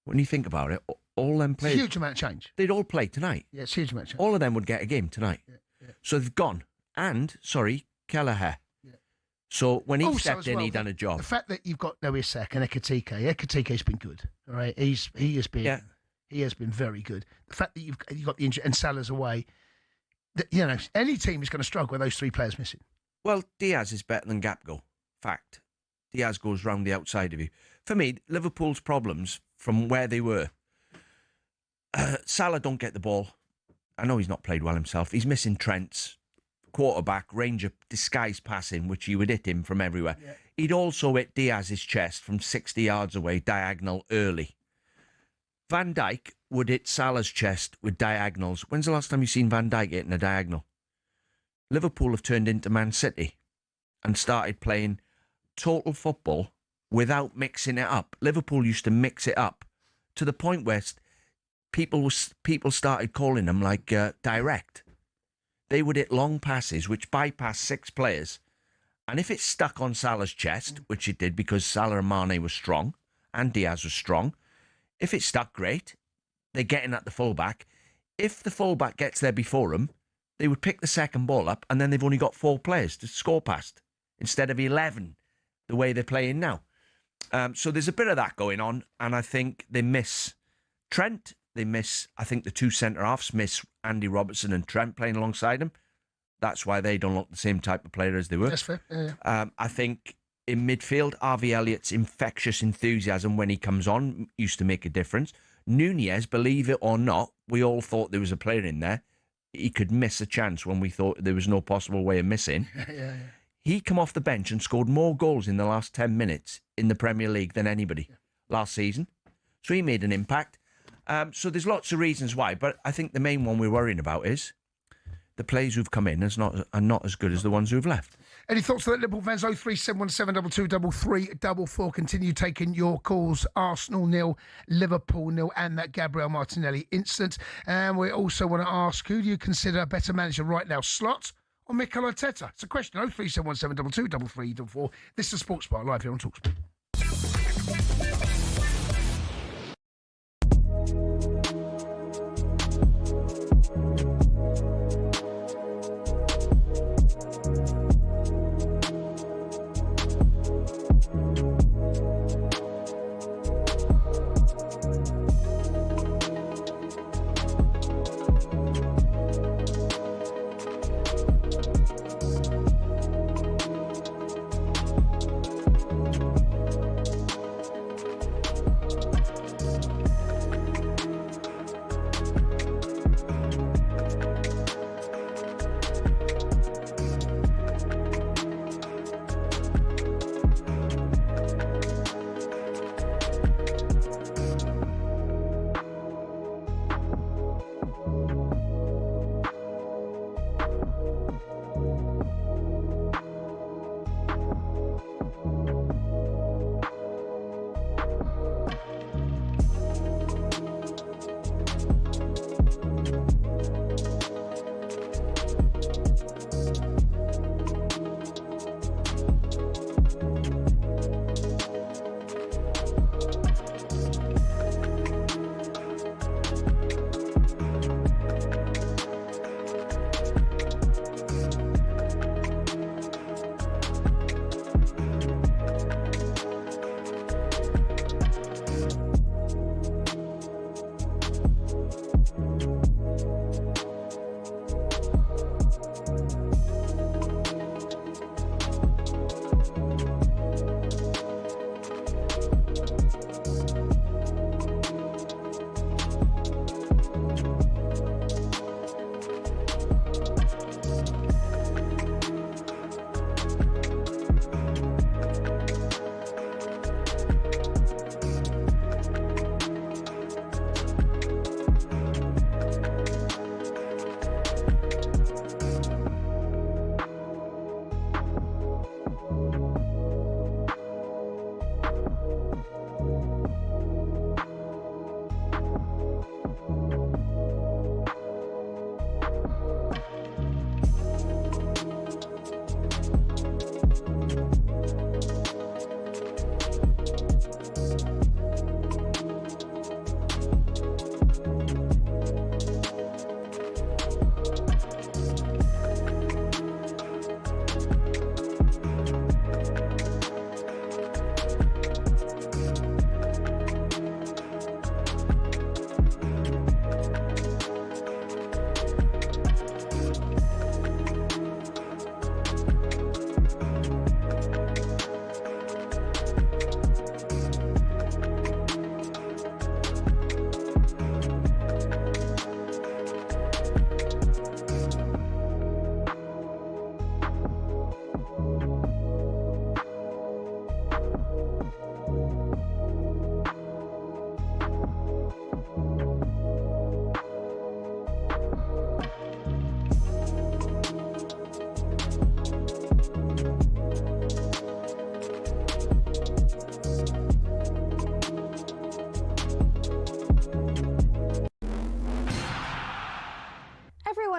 When you think about it, all them players, it's a huge amount of change. They'd all play tonight. Yeah, it's a huge amount of change. All of them would get a game tonight. Yeah. So they've gone. And Kelleher. So when he also stepped in, he done a job. The fact that you've got Isak and Ekitike's been good. All right, he has been very good. The fact that you've got the injury and Salah's away, you know, any team is going to struggle with those 3 players missing. Well, Diaz is better than Gakpo. Fact. Diaz goes round the outside of you. For me, Liverpool's problems from where they were. Salah don't get the ball. I know he's not played well himself. He's missing Trent's quarterback, range of disguised passing, which he would hit him from everywhere. Yeah. He'd also hit Diaz's chest from 60 yards away, diagonal, early. Van Dijk would hit Salah's chest with diagonals. When's the last time you've seen Van Dijk hitting a diagonal? Liverpool have turned into Man City and started playing total football without mixing it up. Liverpool used to mix it up to the point where people started calling them like direct. They would hit long passes which bypassed 6 players. And if it stuck on Salah's chest, which it did because Salah and Mane were strong and Diaz was strong, if it stuck, great. They're getting at the fullback. If the fullback gets there before them, they would pick the second ball up and then they've only got 4 players to score past instead of 11, the way they're playing now. So there's a bit of that going on, and I think they miss Trent. I think the 2 centre-halves miss Andy Robertson and Trent playing alongside him. That's why they don't look the same type of player as they were. That's fair. Yeah. I think in midfield, Harvey Elliott's infectious enthusiasm when he comes on used to make a difference. Nunez, believe it or not, we all thought there was a player in there. He could miss a chance when we thought there was no possible way of missing. Yeah. He come off the bench and scored more goals in the last 10 minutes in the Premier League than anybody last season. So he made an impact. So there's lots of reasons why, but I think the main one we're worrying about is the players who've come in are not as good as the ones who've left. Any thoughts to that, Liverpool fans? 03717223344. Continue taking your calls. Arsenal 0, Liverpool 0, and that Gabriel Martinelli incident. And we also want to ask, who do you consider a better manager right now, Slot or Mikel Arteta? It's a question. 03717223344. This is Sports Bar live here on talkSPORT.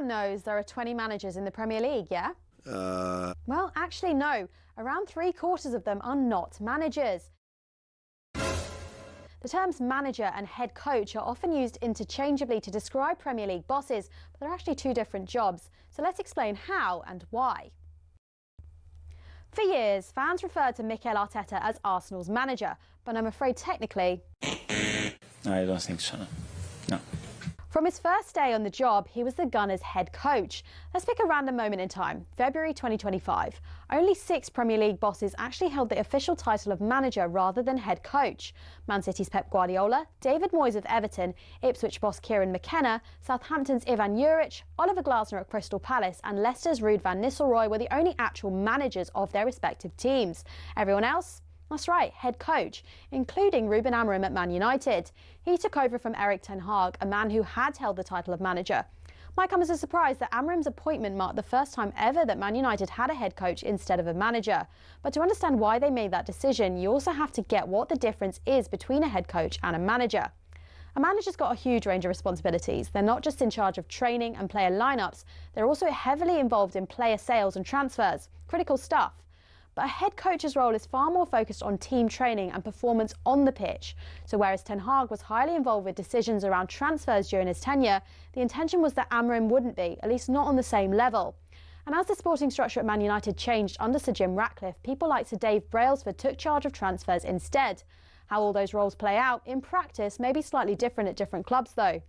Everyone knows there are 20 managers in the Premier League, yeah? Well, actually, no. Around 3/4 of them are not managers. The terms manager and head coach are often used interchangeably to describe Premier League bosses, but they're actually two different jobs. So let's explain how and why. For years, fans referred to Mikel Arteta as Arsenal's manager, but I'm afraid technically... I don't think so, no. From his first day on the job, he was the Gunners' head coach. Let's pick a random moment in time, February 2025. Only 6 Premier League bosses actually held the official title of manager rather than head coach. Man City's Pep Guardiola, David Moyes of Everton, Ipswich boss Kieran McKenna, Southampton's Ivan Juric, Oliver Glasner at Crystal Palace and Leicester's Ruud van Nistelrooy were the only actual managers of their respective teams. Everyone else? That's right, head coach, including Ruben Amorim at Man United. He took over from Erik ten Hag, a man who had held the title of manager. Might come as a surprise that Amorim's appointment marked the first time ever that Man United had a head coach instead of a manager. But to understand why they made that decision, you also have to get what the difference is between a head coach and a manager. A manager's got a huge range of responsibilities. They're not just in charge of training and player lineups, they're also heavily involved in player sales and transfers. Critical stuff. But a head coach's role is far more focused on team training and performance on the pitch. So whereas Ten Hag was highly involved with decisions around transfers during his tenure, the intention was that Amorim wouldn't be, at least not on the same level. And as the sporting structure at Man United changed under Sir Jim Ratcliffe, people like Sir Dave Brailsford took charge of transfers instead. How all those roles play out in practice may be slightly different at different clubs though.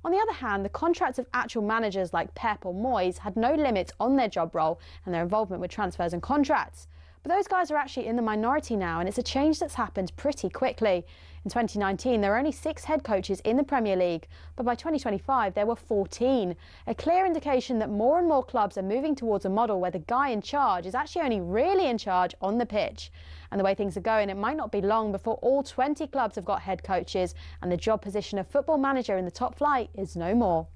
On the other hand, the contracts of actual managers like Pep or Moyes had no limits on their job role and their involvement with transfers and contracts. But those guys are actually in the minority now, and it's a change that's happened pretty quickly. In 2019, there were only 6 head coaches in the Premier League, but by 2025, there were 14. A clear indication that more and more clubs are moving towards a model where the guy in charge is actually only really in charge on the pitch. And the way things are going, it might not be long before all 20 clubs have got head coaches, and the job position of football manager in the top flight is no more.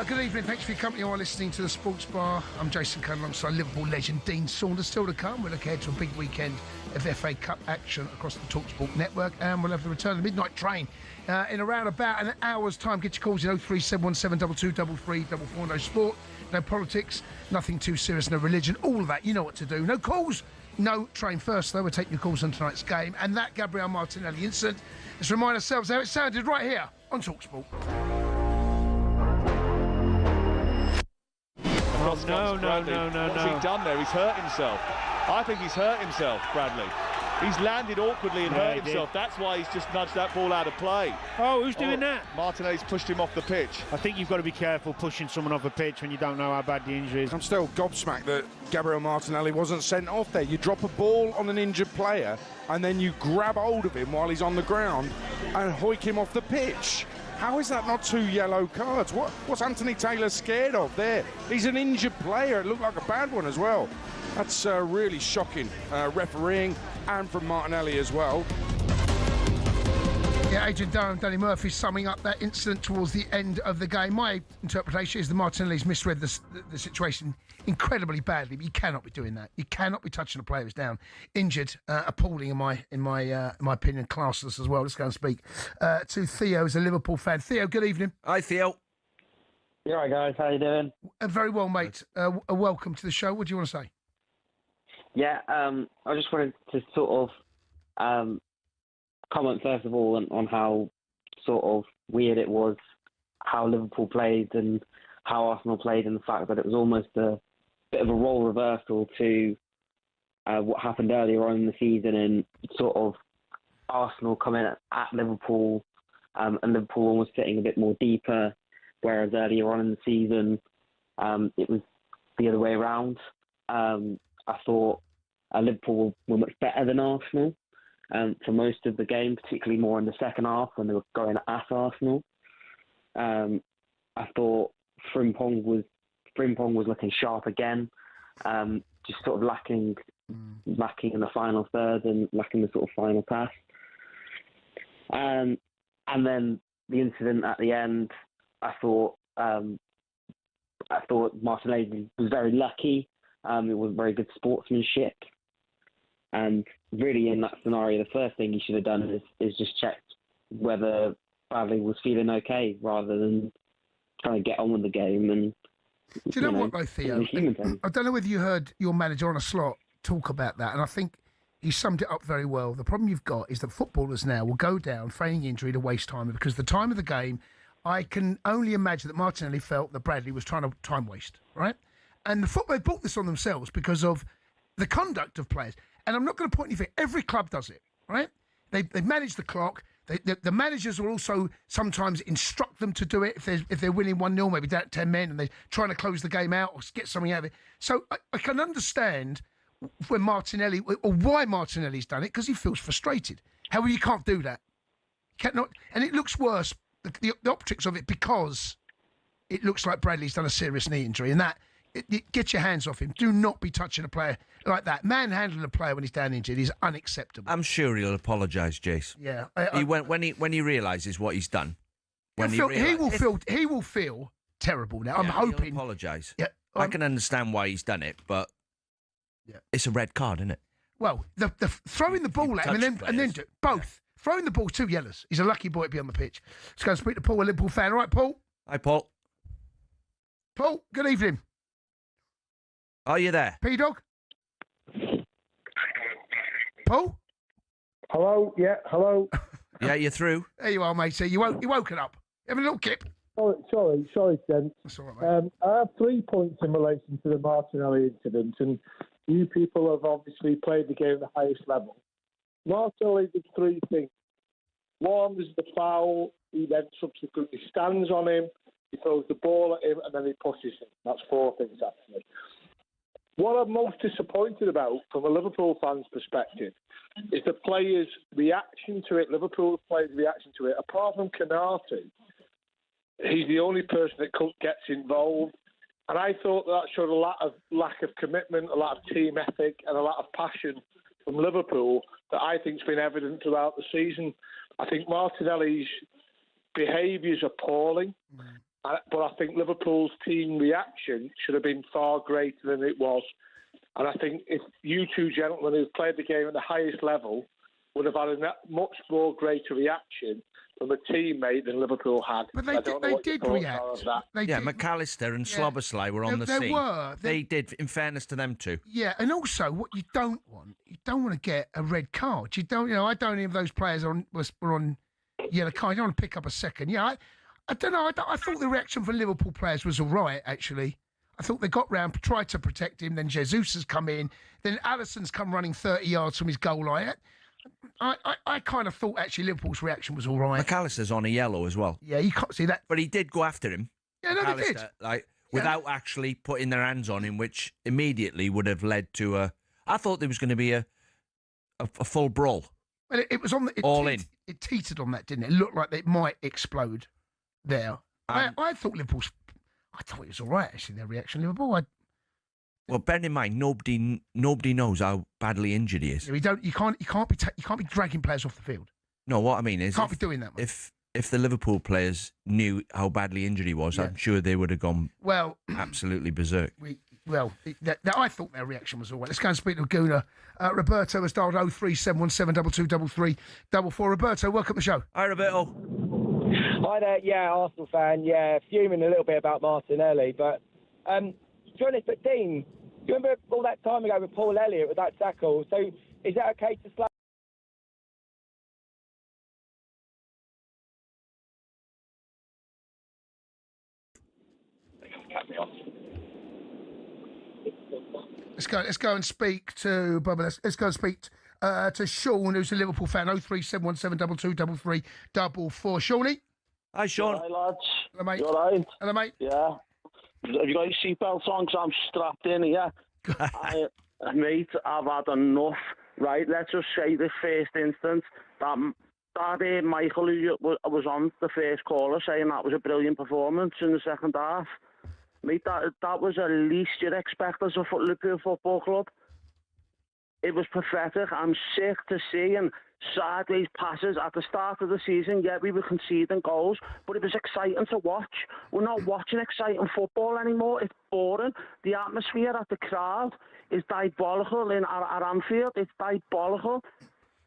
Good evening, thanks for your company while listening to the Sports Bar. I'm Jason Cundy alongside Liverpool legend Dean Saunders. Still to come, we'll look ahead to a big weekend of FA Cup action across the talkSPORT network, and we'll have the return of the midnight train in around about an hour's time. Get your calls in 03717 2233 No sport, no politics, nothing too serious, no religion, all of that, you know what to do. No calls, no train. First though, we're taking your calls on tonight's game, and that Gabriel Martinelli incident. Let's remind ourselves how it sounded right here on talkSPORT. No. What's he done there? He's hurt himself. I think he's hurt himself, Bradley. He's landed awkwardly and hurt himself. That's why he's just nudged that ball out of play. Oh, who's doing that? Martinelli's pushed him off the pitch. I think you've got to be careful pushing someone off a pitch when you don't know how bad the injury is. I'm still gobsmacked that Gabriel Martinelli wasn't sent off there. You drop a ball on an injured player and then you grab hold of him while he's on the ground and hoik him off the pitch. How is that not 2 yellow cards? What's Anthony Taylor scared of there? He's an injured player. It looked like a bad one as well. That's really shocking refereeing, and from Martinelli as well. Yeah, Agent Durham, Danny Murphy summing up that incident towards the end of the game. My interpretation is that Martinelli's misread the situation incredibly badly, but you cannot be doing that. You cannot be touching a player who's down, injured, appalling in my opinion, classless as well. Let's go and speak to Theo, who's a Liverpool fan. Theo, good evening. Hi, Theo. You all right, guys? How you doing? Very well, mate. Welcome to the show. What do you want to say? Yeah, I just wanted to sort of comment first of all on how sort of weird it was how Liverpool played and how Arsenal played, and the fact that it was almost a bit of a role reversal to what happened earlier on in the season, and sort of Arsenal coming at Liverpool and Liverpool almost sitting a bit more deeper, whereas earlier on in the season it was the other way around. I thought Liverpool were much better than Arsenal for most of the game, particularly more in the second half when they were going at Arsenal. I thought Frimpong was looking sharp again, just sort of lacking in the final third and lacking the sort of final pass. And then the incident at the end, I thought Martinelli was very lucky. It was very good sportsmanship. And really, in that scenario, the first thing he should have done is just checked whether Bradley was feeling okay, rather than trying to get on with the game. And do you know what, though, Theo? I don't know whether you heard your manager on a slot talk about that, and I think he summed it up very well. The problem you've got is that footballers now will go down feigning injury to waste time, because the time of the game, I can only imagine that Martinelli felt that Bradley was trying to time waste, right? And they brought this on themselves because of the conduct of players. And I'm not going to point anything. Every club does it, right? They manage the clock. The managers will also sometimes instruct them to do it if they're winning 1-0, maybe down 10 men, and they're trying to close the game out or get something out of it. So I can understand when Martinelli, or why Martinelli's done it, because he feels frustrated. However, you can't do that. And it looks worse, the optics of it, because it looks like Bradley's done a serious knee injury, and that. Get your hands off him. Do not be touching a player like that. Manhandling a player when he's down injured is unacceptable. I'm sure he'll apologise, Jace. Yeah, when he realises what he's done. He will feel terrible now. I'm hoping. He'll apologise. Yeah, I can understand why he's done it, but it's a red card, isn't it? Well, the throwing the ball at him and then both. Throwing the ball, 2 yellows. He's a lucky boy to be on the pitch. Let's go and speak to Paul, a Liverpool fan. All right, Paul? Hi, Paul. Paul, good evening. Are you there? P-Dog? Paul? Hello, yeah, hello. Yeah, you're through. There you are, mate. So you woken up. Having a little kip? Oh, sorry, gents. That's all right, mate. I have 3 points in relation to the Martinelli incident, and you people have obviously played the game at the highest level. Martinelli did 3 things. One was the foul. He then subsequently stands on him. He throws the ball at him, and then he pushes him. That's 4 things, actually. What I'm most disappointed about, from a Liverpool fan's perspective, is the players' reaction to it, Liverpool players' reaction to it. Apart from Canati, he's the only person that gets involved. And I thought that showed a lack of commitment, a lot of team ethic, and a lot of passion from Liverpool that I think has been evident throughout the season. I think Martinelli's behaviour is appalling. But I think Liverpool's team reaction should have been far greater than it was. And I think if you two gentlemen who've played the game at the highest level would have had a much more greater reaction from a teammate than Liverpool had. But they did react. McAllister and Slobbersley were on the scene. They did, in fairness to them too. Yeah, and also what you don't want to get a red card. I don't know if those players were on yellow card. You don't want to pick up a second. Yeah, I don't know. I thought the reaction from Liverpool players was all right, actually. I thought they got round, tried to protect him, then Jesus has come in, then Alisson's come running 30 yards from his goal line. I kind of thought, actually, Liverpool's reaction was all right. McAllister's on a yellow as well. Yeah, you can't see that. But he did go after him. Yeah, no, they did. Without actually putting their hands on him, which immediately would have led to a... I thought there was going to be a full brawl. Well, it was on... It teetered on that, didn't it? It looked like it might explode there. I thought Liverpool's... I thought it was all right, actually, their reaction, Liverpool. Well, bear in mind, nobody knows how badly injured he is. Yeah, you can't be dragging players off the field. No, what I mean is... Can't be doing that, mate. If the Liverpool players knew how badly injured he was, I'm sure they would have gone absolutely berserk. I thought their reaction was all right. Let's go and speak to Guna. Roberto has dialed 03717223344. Roberto, welcome to the show. Hi, Roberto. Hi there. Yeah, Arsenal fan. Yeah, fuming a little bit about Martinelli. But, to be honest, but Dean, do you remember all that time ago with Paul Elliott with that tackle? So is that okay to slap? Let's go and speak to Bubba. Let's go and speak to Sean, who's a Liverpool fan. 03717223344. Shawnee. Hi, Sean. Hi, lads. Hello, mate. You all right? Hello, mate. Yeah. Have you got your seatbelts on? Because I'm strapped in here. Mate, I've had enough. Right, let's just say the first instance that That Michael, who was on the first caller, saying that was a brilliant performance in the second half. Mate, that was at least you'd expect as a Liverpool Football Club. It was pathetic. I'm sick to seeing sideways passes at the start of the season. Yeah, we were conceding goals, but it was exciting to watch. We're not watching exciting football anymore. It's boring. The atmosphere at the crowd is diabolical at Anfield. It's diabolical.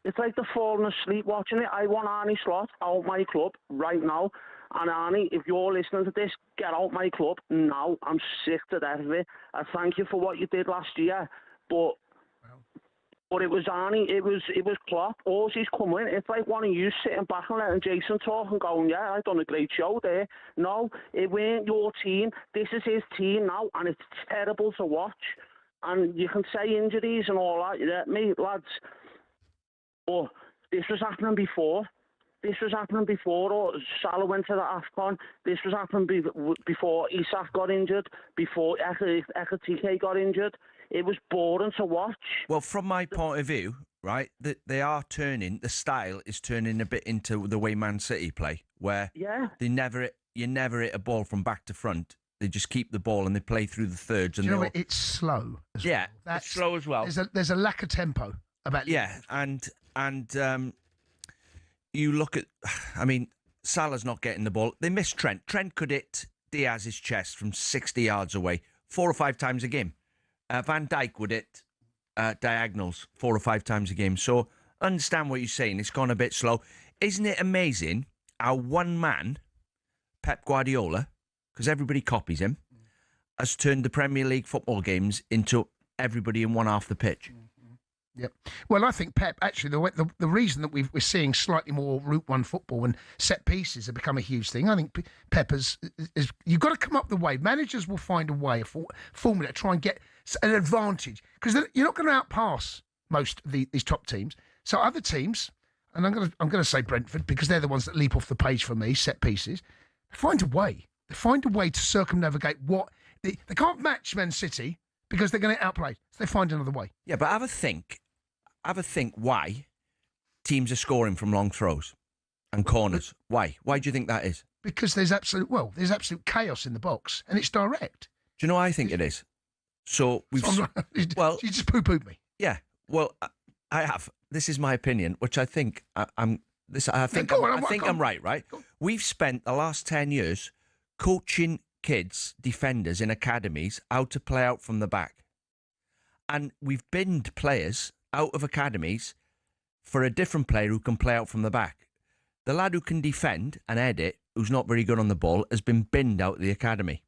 It's like they're falling asleep watching it. I want Arnie Slot out my club right now. And Arnie, if you're listening to this, get out my club now. I'm sick to death of it. I thank you for what you did last year, but it was Arnie, it was Klopp. All he's coming. It's like one of you sitting back and letting Jason talk and going, yeah, I've done a great show there. No, it weren't your team. This is his team now, and it's terrible to watch. And you can say injuries and all that, yeah, me, lads. But this was happening before. Or Salah went to the AFCON. This was happening before Isak got injured, before Ekatike got injured. It was boring to watch. Well, from my point of view, right, they are turning, the style is turning a bit into the way Man City play, where you never hit a ball from back to front. They just keep the ball and they play through the thirds. And you know what? It's slow as well. It's slow as well. There's a lack of tempo about and you look at, I mean, Salah's not getting the ball. They miss Trent. Trent could hit Diaz's chest from 60 yards away 4 or 5 times a game. Van Dijk would hit diagonals 4 or 5 times a game. So I understand what you're saying. It's gone a bit slow. Isn't it amazing how one man, Pep Guardiola, because everybody copies him, has turned the Premier League football games into everybody in one half the pitch? Yep. Well, I think Pep, actually, the reason that we're seeing slightly more Route 1 football and set pieces have become a huge thing. I think Pep is you've got to come up the way. Managers will find a way, a formula to try and get an advantage, because you're not going to outpass most of these top teams. So other teams, and I'm going to say Brentford, because they're the ones that leap off the page for me, set pieces, find a way. They find a way to circumnavigate what they can't match Man City because they're going to outplay. So they find another way. Yeah, but have a think why teams are scoring from long throws and corners. Why? Why do you think that is? Because there's absolute chaos in the box, and it's direct. Do you know what I think it is? So we've you just poo-pooed me. Yeah. Well, I have. This is my opinion, which I think I'm right. Right. We've spent the last 10 years coaching kids, defenders in academies, how to play out from the back, and we've binned players out of academies for a different player who can play out from the back. The lad who can defend and head it, who's not very good on the ball, has been binned out of the academy.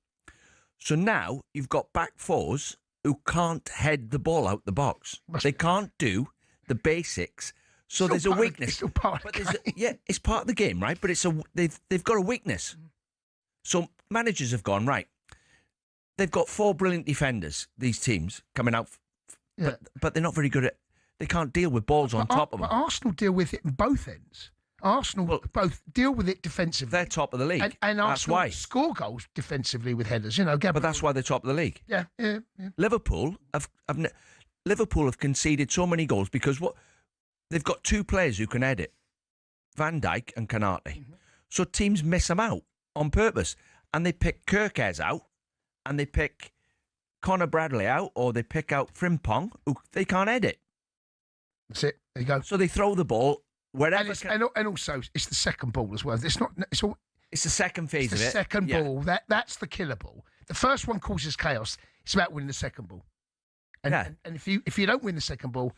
So now you've got back fours who can't head the ball out the box. They can't do the basics. So there's a weakness. It's part of the game, right? But they've got a weakness. So managers have gone, right, they've got 4 brilliant defenders, these teams, coming out, but they're not very good at, they can't deal with balls on top of them. But Arsenal deal with it in both ends. Arsenal both deal with it defensively. They're top of the league. And that's Arsenal why. Score goals defensively with headers, But that's why they're top of the league. Yeah. Liverpool have conceded so many goals because they've got 2 players who can head it, Van Dijk and Canate. Mm-hmm. So teams miss them out on purpose, and they pick Kirkes out, and they pick Connor Bradley out, or they pick out Frimpong, who they can't head it. That's it. There you go. So they throw the ball wherever. And also, it's the second ball as well. It's the second phase of it. The second ball. That's the killer ball. The first one causes chaos. It's about winning the second ball. And if you don't win the second ball,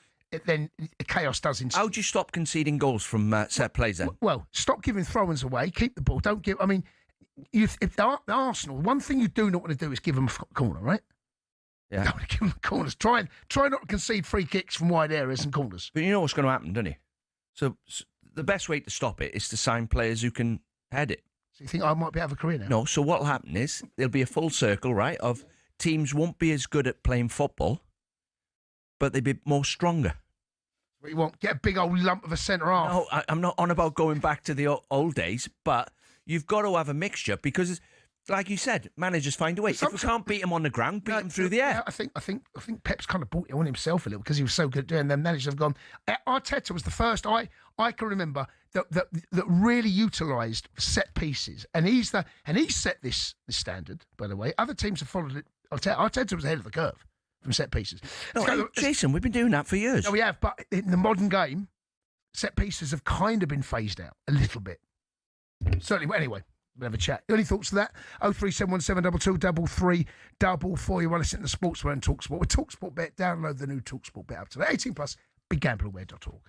then chaos does ensue. How do you stop conceding goals from set plays then? Well, stop giving throw-ins away. Keep the ball. Don't give. I mean, if Arsenal, one thing you do not want to do is give them a corner, right? Yeah. Don't want to give them corners. Try not to concede free kicks from wide areas and corners. But you know what's going to happen, don't you? So the best way to stop it is to sign players who can head it. So you think I might have a career now? No. So what'll happen is there'll be a full circle, right? Of teams won't be as good at playing football, but they'll be more stronger. What you want? Get a big old lump of a centre half. No, I'm not on about going back to the old days, but you've got to have a mixture because Like you said, managers find a way. If we can't beat them on the ground, beat them through the air. I think Pep's kind of brought it on himself a little because he was so good at doing. Then managers have gone. Arteta was the first I can remember that really utilised set pieces, and he set this standard. By the way, other teams have followed it. Arteta was ahead of the curve from set pieces. Jason, we've been doing that for years. No, we have, but in the modern game, set pieces have kind of been phased out a little bit. Certainly. But anyway. We'll have a chat. Any thoughts to that? 03717223344. You want to listen to the Sports World and talkSPORT. With talkSPORT Bet, download the new talkSPORT Bet app today. 18 plus, BigGambleAware.org.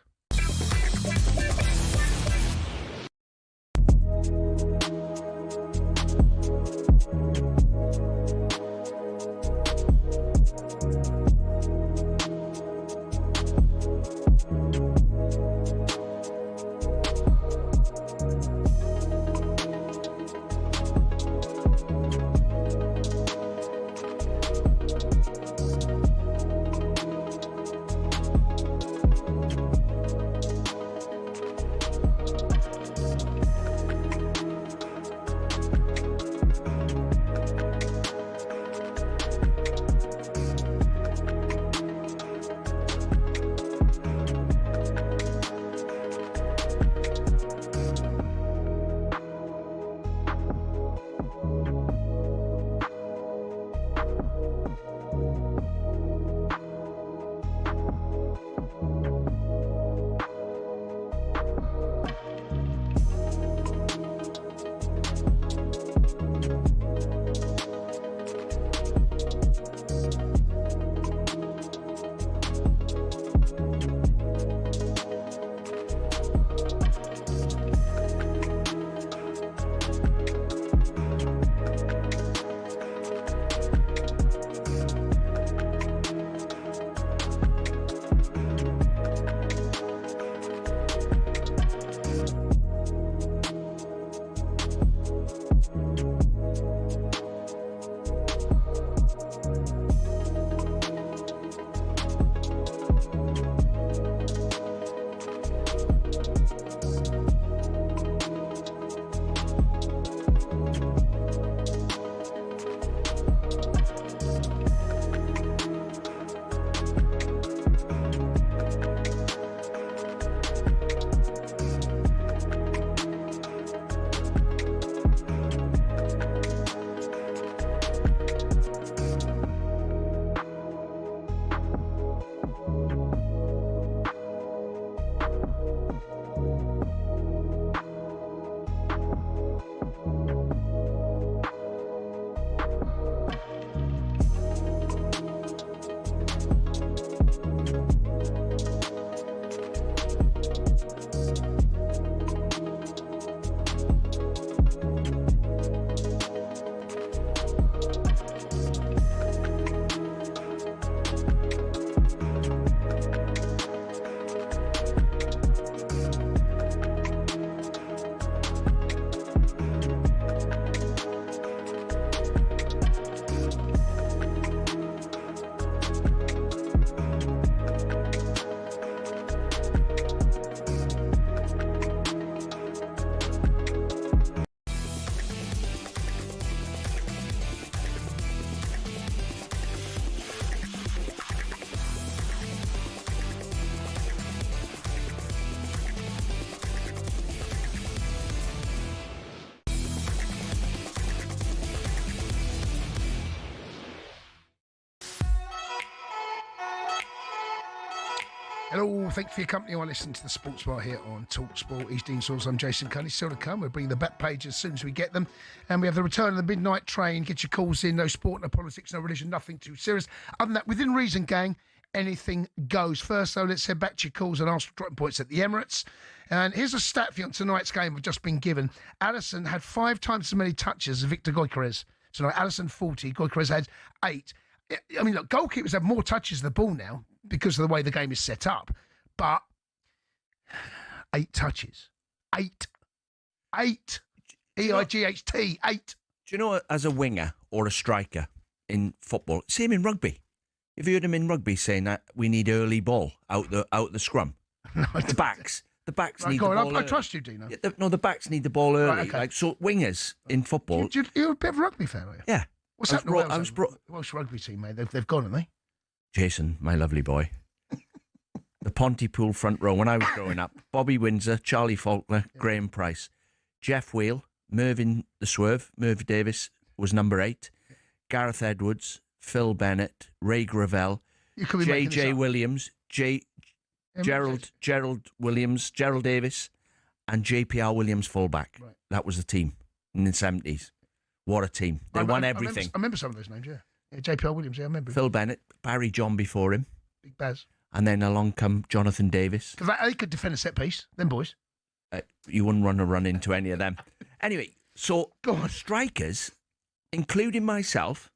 Hello, thank you for your company. I listen to the Sports Bar here on talkSPORT. He's Dean Sauls, I'm Jason Cundy. Still to come. We'll bring the back page as soon as we get them. And we have the return of the midnight train. Get your calls in. No sport, no politics, no religion, nothing too serious. Other than that, within reason, gang, anything goes. First, though, let's head back to your calls and Arsenal dropping points at the Emirates. And here's a stat for you on tonight's game I've just been given. Alisson had 5 times as many touches as Victor Gyökeres tonight. Alisson 40, Gyökeres had 8. I mean, look, goalkeepers have more touches of the ball now because of the way the game is set up. But 8 touches. 8. E-I-G-H-T. 8. Do you know, as a winger or a striker in football, same in rugby. Have you heard him in rugby saying that we need early ball out the scrum? No, the backs. The backs Right, need go the on, ball. I early. trust you, Dino. Yeah, the backs need the ball early. Right, okay. Like so, wingers in football. You're a bit of a rugby fan, are you? Yeah. What's I was happened to brought- Wales? I was then? brought- Welsh rugby team, mate. They've gone, haven't they? Jason, my lovely boy. The Pontypool front row when I was growing up. Bobby Windsor, Charlie Faulkner, Graham Price, Jeff Wheel, Mervyn the Swerve, Merv Davis was number 8, Gareth Edwards, Phil Bennett, Ray Gravel, You could be making this J.J. up. Williams, Gerald Williams, Gerald Davis, and J.P.R. Williams fullback. Right. That was the team in the 70s. What a team. They won everything. I remember some of those names, yeah. JPR Williams, yeah, I remember. Phil Bennett, Barry John before him. Big Baz. And then along come Jonathan Davis. Because they could defend a set piece, them boys. You wouldn't run into any of them. Anyway, so strikers, including myself,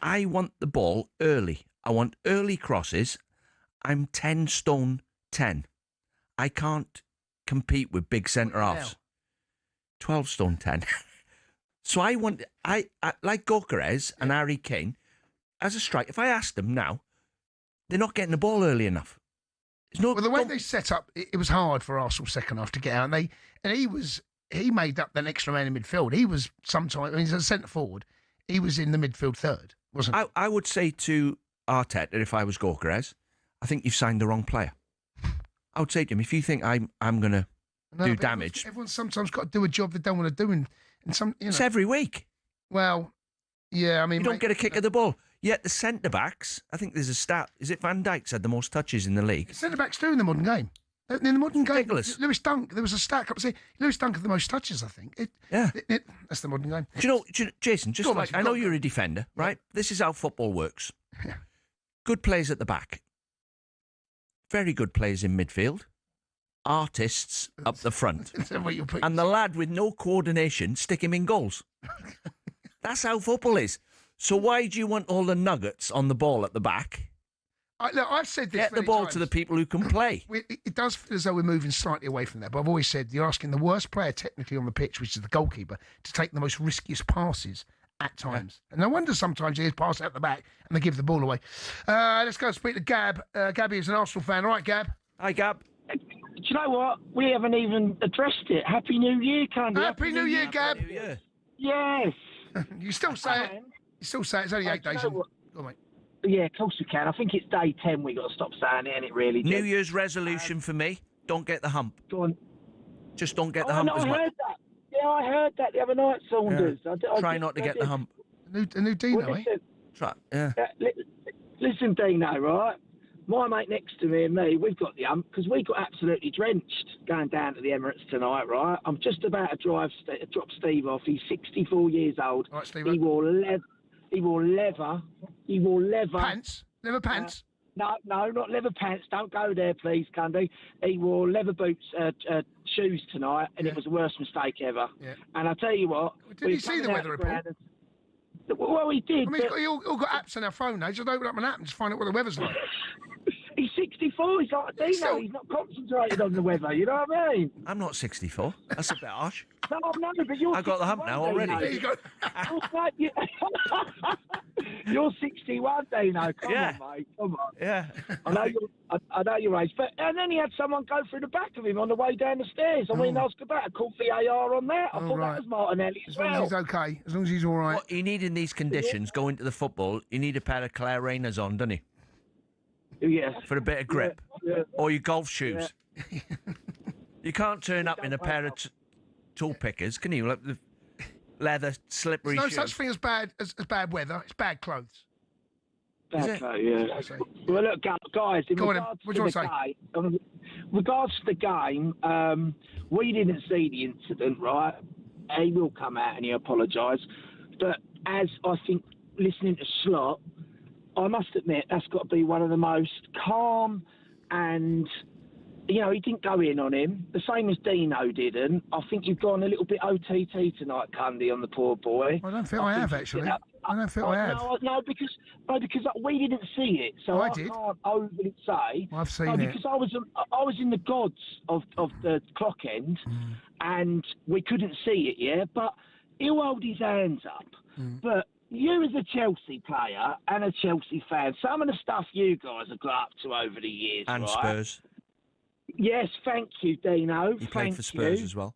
I want the ball early. I want early crosses. I'm 10 stone 10. I can't compete with big centre halves. 12 stone 10. So I want, I like Gyökeres and Harry Kane, as a strike. If I ask them now, they're not getting the ball early enough. Well, the way they set up, it was hard for Arsenal second half to get out. And he made up an extra man in midfield. He was sometimes, he's a centre forward. He was in the midfield third, wasn't he? I would say to Arteta, if I was Gyökeres, I think you've signed the wrong player. I would say to him, if you think I'm going to do damage. Everyone's sometimes got to do a job they don't want to do. And some, It's every week. Well, yeah, I mean. You don't get a kick of the ball. Yet the centre-backs, I think there's a stat, is it Van Dijk's had the most touches in the league? Centre-backs do in the modern game. In the modern game, ridiculous. Lewis Dunk, there was a stat up saying Lewis Dunk had the most touches, I think. That's the modern game. Do you know, Jason, just Go on, like, mate, I know go. you're a defender, right? This is how football works. Good players at the back. Very good players in midfield. Artists up the front. And the lad with no coordination, stick him in goals. That's how football is. So why do you want all the nuggets on the ball at the back? Look, I've said this. Get the many ball times. to the people who can play. It does feel as though we're moving slightly away from that, but I've always said you're asking the worst player technically on the pitch, which is the goalkeeper, to take the most riskiest passes at times. And no wonder sometimes he pass out the back and they give the ball away. Let's go and speak to Gab. Gabby is an Arsenal fan. All right, Gab? Hi, Gab. Do you know what? We haven't even addressed it. Happy New Year, Cundy. Happy New Year, Gab. Yes. You still say it. You still say it. It's only 8 days. Go on, mate. Yeah, of course we can. I think it's day 10 we got to stop saying it, and it really New did. Year's resolution for me, don't get the hump. Go on. Just don't get the Oh, hump no, as I much. heard that. Yeah, I heard that the other night, Saunders. Yeah. I Try not to get the hump. A new Dino, Well, listen, Try, yeah. Listen, Dino, right? My mate next to me and me, we've got the hump because we got absolutely drenched going down to the Emirates tonight, right? I'm just about to drop Steve off. He's 64 years old. All right, Steve. He wore leather pants. Leather pants. No, not leather pants. Don't go there, please, Cundy. He wore leather boots, shoes tonight, and it was the worst mistake ever. Yeah. And I tell you what, Did he see the weather report? Well, he did. I mean, we all got apps on our phone now. Just open up an app and just find out what the weather's like. He's 64. He's like Dino. He's not concentrated on the weather. You know what I mean? I'm not 64. That's a bit harsh. No, but you're. I got the hump now 61, already. Dino. You're 61, Dino. Come on, mate. Come on. Yeah. I know your age, but and then he had someone go through the back of him on the way down the stairs. I mean, I was about to call VAR on that. I thought that was Martinelli as long as he's okay. As long as he's all right. What you need in these conditions, going to the football, you need a pair of Claire Rainers on, don't you? Yeah. For a bit of grip. Yeah. Or your golf shoes. You can't turn up in a pair of tool pickers, can you? Like the leather, slippery There's no shoes. such thing as bad weather. It's bad clothes. Yeah. Well, look, guys, in Go on then. regards What to do you the want to game, regards to the game, we didn't see the incident, right? He will come out and he apologise. But as I think, listening to Slot, I must admit that's got to be one of the most calm and, you know, he didn't go in on him, the same as Dino didn't. I think you've gone a little bit OTT tonight, Cundy, on the poor boy. I don't feel I have, actually. I don't feel I have. No, because we didn't see it, so I did. can't overly say. I've seen it. Because I was in the gods of the clock end, and we couldn't see it, yeah. But he'll hold his hands up. But you, as a Chelsea player and a Chelsea fan, some of the stuff you guys have got up to over the years, And right? Spurs. Yes, thank you, Dino. He played for Spurs as well.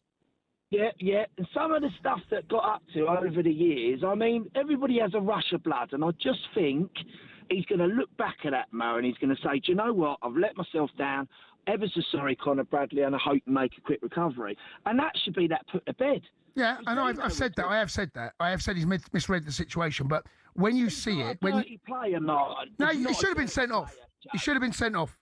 Yeah, yeah. And some of the stuff that got up to over the years, I mean, everybody has a rush of blood, and I just think he's going to look back at that, Mo, and he's going to say, do you know what? I've let myself down. Ever so sorry, Conor Bradley, and I hope you make a quick recovery. And that should be that put to bed. Yeah, I know. I've said that. I have said that. I have said he's misread the situation. But when you see it, when dirty player, not. No, he should have been sent off. He should have been sent off.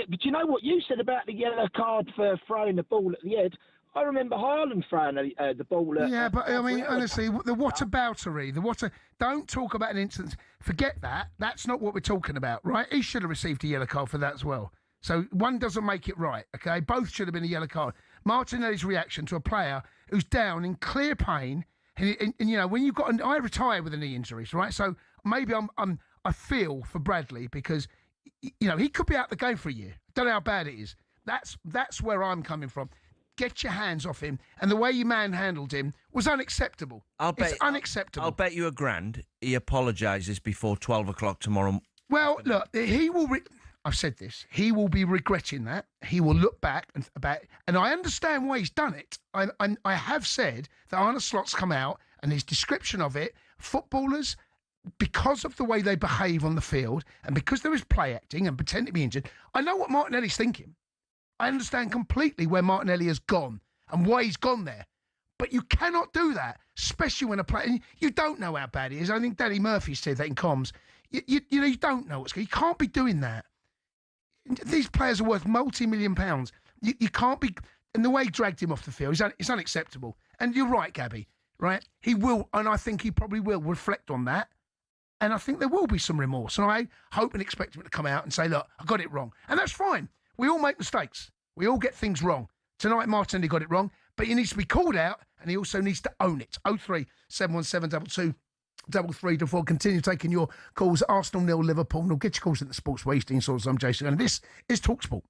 But you know what you said about the yellow card for throwing the ball at the head? I remember Haaland throwing the ball at... Yeah, but I mean, honestly, the whataboutery, don't talk about an instance. Forget that. That's not what we're talking about, right? He should have received a yellow card for that as well. So one doesn't make it right, okay? Both should have been a yellow card. Martinelli's reaction to a player who's down in clear pain, and you know, when you've got... I retire with a knee injuries, right? So maybe I feel for Bradley because... You know, he could be out the game for a year. Don't know how bad it is. That's where I'm coming from. Get your hands off him. And the way you manhandled him was unacceptable. It's unacceptable. I'll bet you £1,000 he apologises before 12 o'clock tomorrow. Well, look, he will... I've said this. He will be regretting that. He will look back and I understand why he's done it. I have said that Arne Slot's come out and his description of it, footballers... Because of the way they behave on the field and because there is play acting and pretend to be injured, I know what Martinelli's thinking. I understand completely where Martinelli has gone and why he's gone there. But you cannot do that, especially when a player... You don't know how bad he is. I think Danny Murphy said that in comms. You know, you don't know what's going on. You can't be doing that. These players are worth multi-million pounds. You can't be... And the way he dragged him off the field, it's unacceptable. And you're right, Gabby, right? He will, and I think he probably will reflect on that. And I think there will be some remorse. And I hope and expect him to come out and say, look, I got it wrong. And that's fine. We all make mistakes. We all get things wrong. Tonight, Martinelli got it wrong, but he needs to be called out and he also needs to own it. 03 717 2233. Continue taking your calls. Arsenal 0, Liverpool 0. Get your calls at the Sports Wasting Source. I'm Jason. And this is talkSPORT.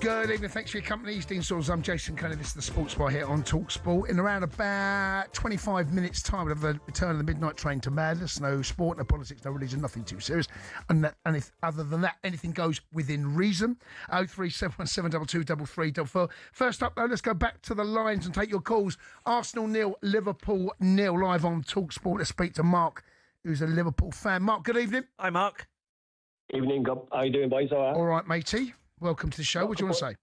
Good evening, thanks for your company. It's Dean Saunders, I'm Jason Cundy. This is the Sports Bar here on talkSPORT. In around about 25 minutes' time, we'll have the return of the midnight train to madness. No sport, no politics, no religion, nothing too serious. And if, other than that, anything goes within reason. 03717223344. First up, though, let's go back to the lines and take your calls. Arsenal 0, Liverpool 0, live on talkSPORT. Let's speak to Mark, who's a Liverpool fan. Mark, good evening. Hi, Mark. Evening, how you doing, boys? All right. All right, matey. Welcome to the show. What do you want to say?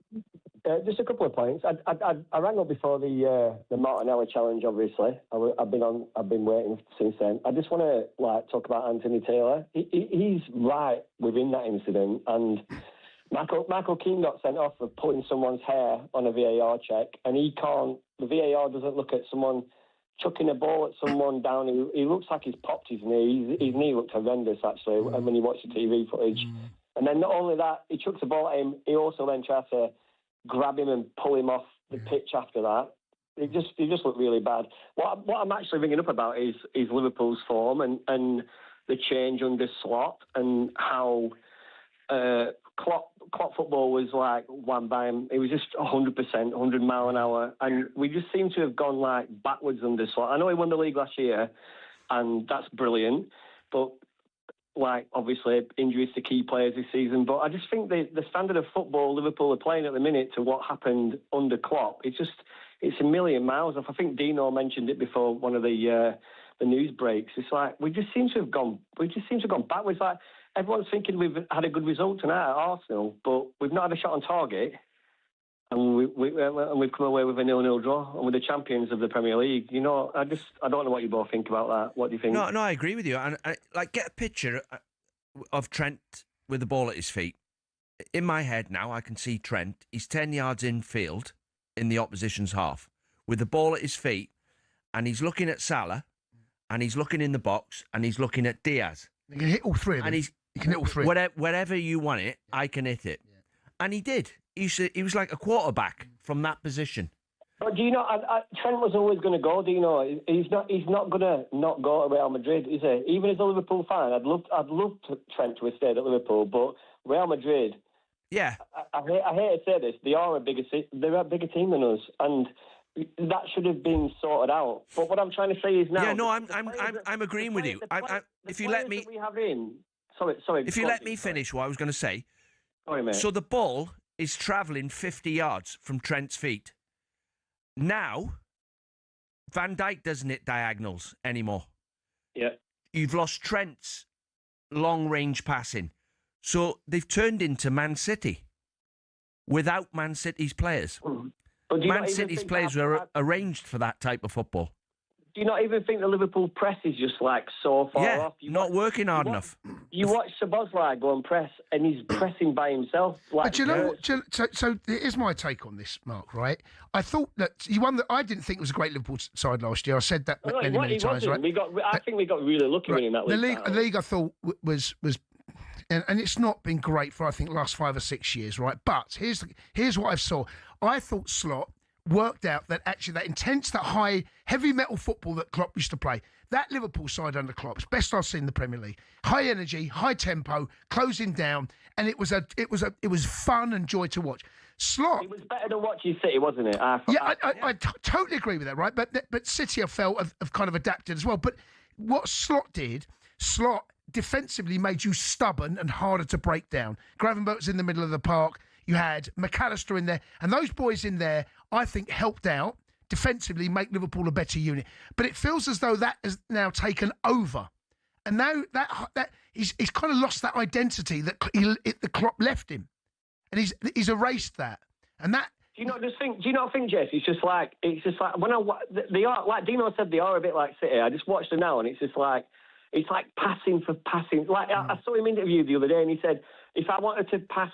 Just a couple of points. I rang up before the Martinelli challenge. Obviously, I've been waiting since then. I just want to talk about Anthony Taylor. He's right within that incident, and Michael Keane got sent off for putting someone's hair on a VAR check, and he can't. The VAR doesn't look at someone chucking a ball at someone down. He looks like he's popped his knee. His knee looked horrendous actually when you watch the TV footage. And then not only that, he chucks the ball at him. He also then tries to grab him and pull him off the pitch after that. He just looked really bad. What I'm actually ringing up about is Liverpool's form and the change under Slot and how Klopp football was like one by him. It was just 100%, 100 mile an hour, and we just seem to have gone backwards under Slot. I know he won the league last year, and that's brilliant, but obviously injuries to key players this season, but I just think the standard of football Liverpool are playing at the minute to what happened under Klopp, it's a million miles off. I think Dino mentioned it before one of the news breaks. It's we just seem to have gone backwards. Everyone's thinking we've had a good result tonight at Arsenal, but we've not had a shot on target, and we've come away with a 0-0 draw, and we're the champions of the Premier League. I don't know what you both think about that. What do you think? No, I agree with you. And get a picture of Trent with the ball at his feet. In my head now, I can see Trent. He's 10 yards in field in the opposition's half with the ball at his feet, and he's looking at Salah, and he's looking in the box, and he's looking at Diaz. You can hit all three of them. And you can hit all three. Wherever you want it, I can hit it. Yeah. And he did. He was like a quarterback from that position. But do you know, Trent was always going to go. Do you know, he's not going to not go to Real Madrid, is he? Even as a Liverpool fan, I'd love Trent to have stayed at Liverpool, but Real Madrid. Yeah. I hate to say this, they're a bigger team than us, and that should have been sorted out. But what I'm trying to say is now. Yeah, no, I'm agreeing with you. If you let me. If you let me finish what I was going to say. Sorry, mate. So the ball is travelling 50 yards from Trent's feet. Now, Van Dijk doesn't hit diagonals anymore. Yeah. You've lost Trent's long-range passing. So they've turned into Man City without Man City's players. Man City's players were arranged for that type of football. Do you not even think the Liverpool press is just so far off? Not working hard enough. You watch Szoboszlai go and press, and he's pressing by himself. But you know what? So here's my take on this, Mark. Right? I thought that he won. I didn't think it was a great Liverpool side last year. I said that many times. Right? I think we got really lucky winning that league. The league I thought was. And it's not been great for, I think, last 5 or 6 years, right? But here's what I saw. I thought Slot worked out that actually that intense, that high, heavy metal football that Klopp used to play, that Liverpool side under Klopp's best I've seen in the Premier League. High energy, high tempo, closing down, and it was fun and joy to watch. Slot. It was better than watching City, wasn't it? I totally agree with that, right? But City, I felt, have kind of adapted as well. But what Slot did, defensively made you stubborn and harder to break down. Gravenberch was in the middle of the park. You had McAllister in there. And those boys in there, I think, helped out defensively, make Liverpool a better unit. But it feels as though that has now taken over. And now that he's kind of lost that identity that the Klopp left him. And he's erased that. And that... Do you not think, Jess? It's just like when they are, like Dino said, they are a bit like City. I just watched them now, and it's just like passing for passing. I saw him interviewed the other day, and he said, if I wanted to pass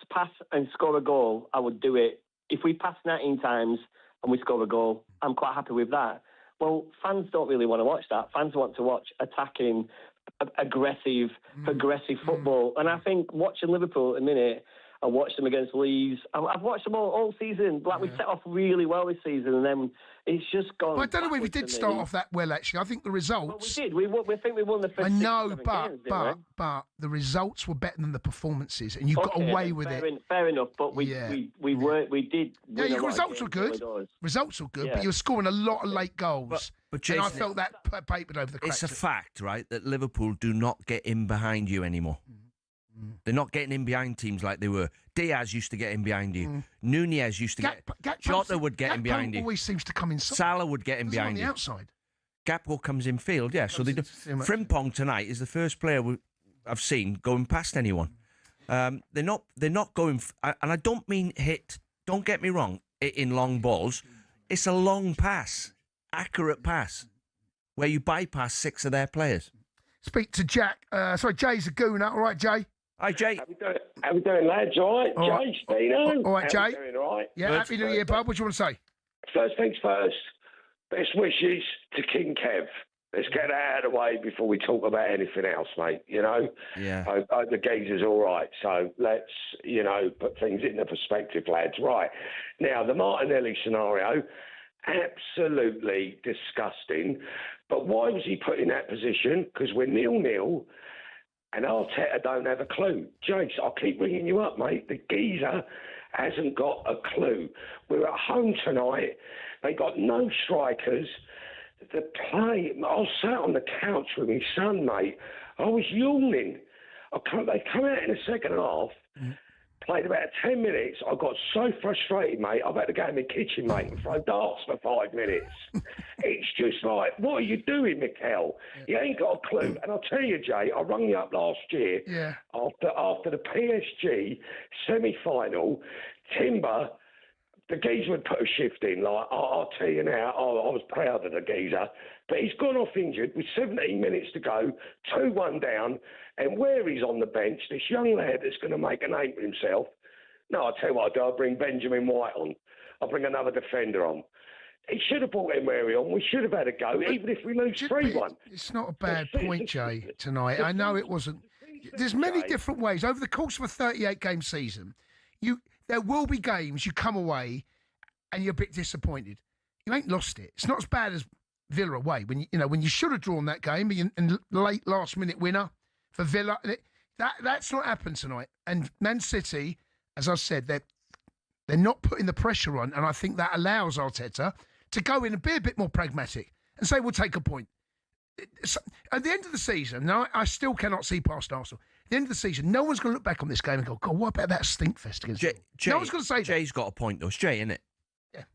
and score a goal, I would do it. If we pass 19 times and we score a goal, I'm quite happy with that. Well, fans don't really want to watch that. Fans want to watch attacking, aggressive football. And I think watching Liverpool at the minute, I watched them against Leeds. I've watched them all season. Like, we set off really well this season, and then it's just gone. But I don't know if we did start off that well, actually. I think the results... Well, we did. We think we won the first I know, 6 or 7 games, didn't we? but the results were better than the performances, and you got away with it. Fair enough, but we did. Yeah, your results were good. Results were good, but you were scoring a lot of late goals. But and I Jason, felt that papered over the cracks. It's a fact, right, that Liverpool do not get in behind you anymore. They're not getting in behind teams like they were. Diaz used to get in behind you. Nunez used to get... Jota would get in behind you. Always seems to come inside. Salah would get in behind you. On the outside. Gakpo comes in field, yeah. So they do. Frimpong tonight is the first player I've seen going past anyone. They're not going... And I don't mean hit... Don't get me wrong, in long balls. It's a long pass, accurate pass, where you bypass 6 of their players. Speak to Jack. Jay's a gooner. All right, Jay? Hi, Jay. How we doing, lads? All right, Jay, Stino? All right, Jay. How we doing, all right? Yeah, happy New Year, bud. What do you want to say? First things first, best wishes to King Kev. Let's get that out of the way before we talk about anything else, mate, you know? Yeah. I hope the geezer's all right, so let's, put things into perspective, lads. Right, now, the Martinelli scenario, absolutely disgusting, but why was he put in that position? Because we're 0-0, and Arteta don't have a clue. Jace, I'll keep ringing you up, mate. The geezer hasn't got a clue. We're at home tonight. They got no strikers. The play, I was sat on the couch with my son, mate. I was yawning. They come out in the second half, played about 10 minutes. I got so frustrated, mate. I've had to go in the kitchen, mate, and throw darts for 5 minutes. It's just like, what are you doing, Mikel? You ain't got a clue. And I'll tell you, Jay, I rung you up last year after the PSG semi-final. Timber, the geezer would put a shift in. Like, I'll tell you now, I was proud of the geezer. But he's gone off injured with 17 minutes to go, 2-1 down, and where he's on the bench, this young lad that's going to make a name for himself. No, I'll tell you what I'll do. I'll bring Benjamin White on. I'll bring another defender on. He should have brought Emery on. We should have had a go, even if we lose 3-1. It's not a bad point, Jay, tonight. I know it wasn't. There's many different ways. Over the course of a 38-game season, there will be games you come away and you're a bit disappointed. You ain't lost it. It's not as bad as Villa away when you should have drawn that game and late last-minute winner for Villa. That's not happened tonight. And Man City, as I said, they're not putting the pressure on, and I think that allows Arteta to go in and be a bit more pragmatic and say, we'll take a point. At the end of the season, now I still cannot see past Arsenal. At the end of the season, no one's going to look back on this game and go, God, what about that stinkfest against Jay? No one's going to say that. Jay's got a point, though. It's Jay, isn't it?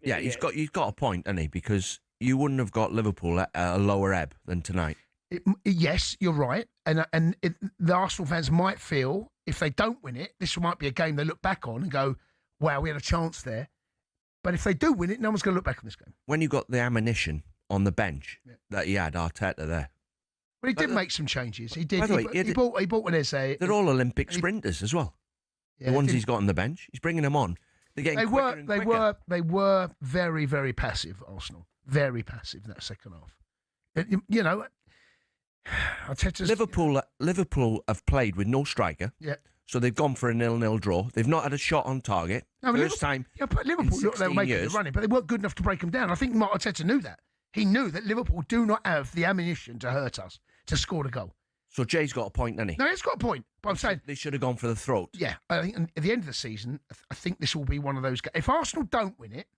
Yeah, he's got a point, hasn't he? Because you wouldn't have got Liverpool at a lower ebb than tonight. Yes, you're right. And the Arsenal fans might feel, if they don't win it, this might be a game they look back on and go, wow, we had a chance there. But if they do win it, no one's going to look back on this game. When you got the ammunition on the bench that he had, Arteta there. Well, he did make some changes. He did. He bought an essay. They're all Olympic sprinters as well. The ones he's got on the bench. He's bringing them on. They're getting quicker and quicker. They were very, very passive, Arsenal. Very passive in that second half. Arteta's... Liverpool have played with no striker. Yeah. So they've gone for a 0-0 draw. They've not had a shot on target. No, First time. Yeah, but Liverpool looked they were making the running, but they weren't good enough to break them down. I think Mark Arteta knew that. He knew that Liverpool do not have the ammunition to hurt us, to score the goal. So Jay's got a point, hasn't he? No, he's got a point. But I'm saying they should have gone for the throat. Yeah, I think at the end of the season, I think this will be one of those. If Arsenal don't win it,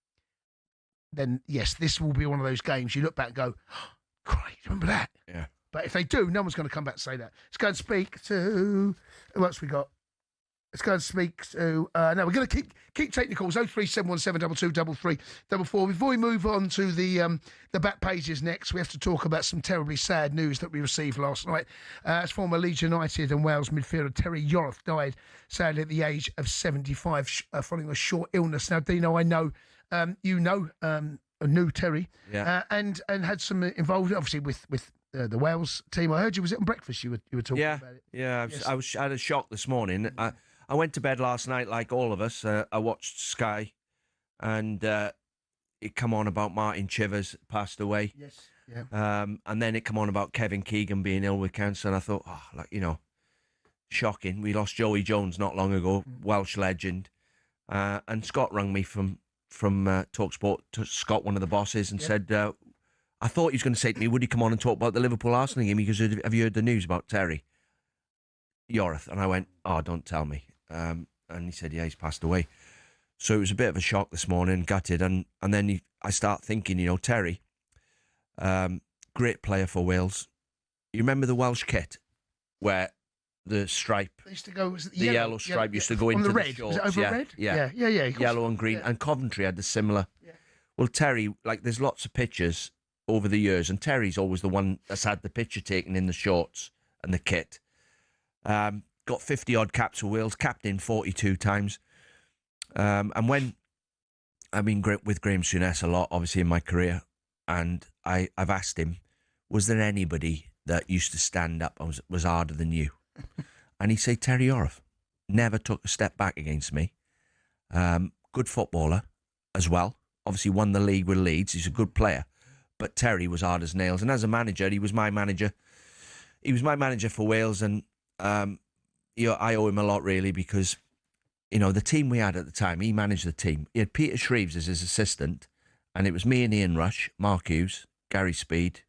then yes, this will be one of those games you look back and go, oh, great, remember that? Yeah. But if they do, no one's going to come back and say that. Let's go and speak to who else we got. Let's go and speak to... no, we're going to keep taking the calls. 03717223344. Before we move on to the back pages next, we have to talk about some terribly sad news that we received last night. As former Leeds United and Wales midfielder Terry Yorth died, sadly, at the age of 75, following a short illness. Now, Dino, I know you knew Terry and had some involvement, obviously, with the Wales team. I heard you was on breakfast. You were talking about it. Yeah, I had a shock this morning. I went to bed last night like all of us. I watched Sky, and it come on about Martin Chivers passed away. Yes, yeah. And then it come on about Kevin Keegan being ill with cancer, and I thought, shocking. We lost Joey Jones not long ago, Welsh legend. And Scott rang me from talkSPORT, Scott, one of the bosses, and said, I thought he was going to say to me, would he come on and talk about the Liverpool-Arsenal game? Because have you heard the news about Terry Yorath? And I went, oh, don't tell me. And he said, yeah, he's passed away. So it was a bit of a shock this morning, gutted. And then I start thinking, Terry, great player for Wales. You remember the Welsh kit where the stripe, They used to go, was it the yellow stripe used to go on into the red. the shorts. Was it over red? Yeah. Yellow and green. And Coventry had the similar. Yeah. Well, Terry, there's lots of pictures over the years, and Terry's always the one that's had the picture taken in the shorts and the kit. Got 50-odd caps for Wales, captain 42 times. And when I've been with Graham Souness a lot, obviously, in my career, and I've asked him, was there anybody that used to stand up and was harder than you? And he said, Terry Yorath. Never took a step back against me. Good footballer as well. Obviously won the league with Leeds. He's a good player. But Terry was hard as nails. And as a manager, he was my manager. He was my manager for Wales. And I owe him a lot, really, because, the team we had at the time, he managed the team. He had Peter Shreves as his assistant. And it was me and Ian Rush, Mark Hughes, Gary Speed,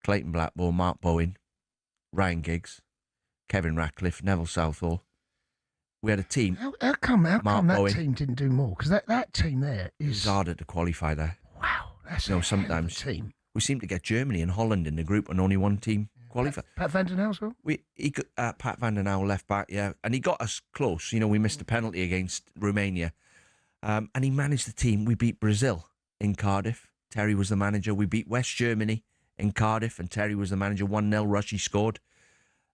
Clayton Blackmore, Mark Bowen, Ryan Giggs, Kevin Ratcliffe, Neville Southall. We had a team. How come that Bowen. team didn't do more? Because that team there is... It's harder to qualify there. Wow. That's sometimes team. We seem to get Germany and Holland in the group and only one team qualify. Pat Van Den Hau's well? Pat Van Den Hau left back, yeah. And he got us close. We missed a penalty against Romania. And he managed the team. We beat Brazil in Cardiff. Terry was the manager. We beat West Germany in Cardiff, and Terry was the manager. 1-0 rush, he scored.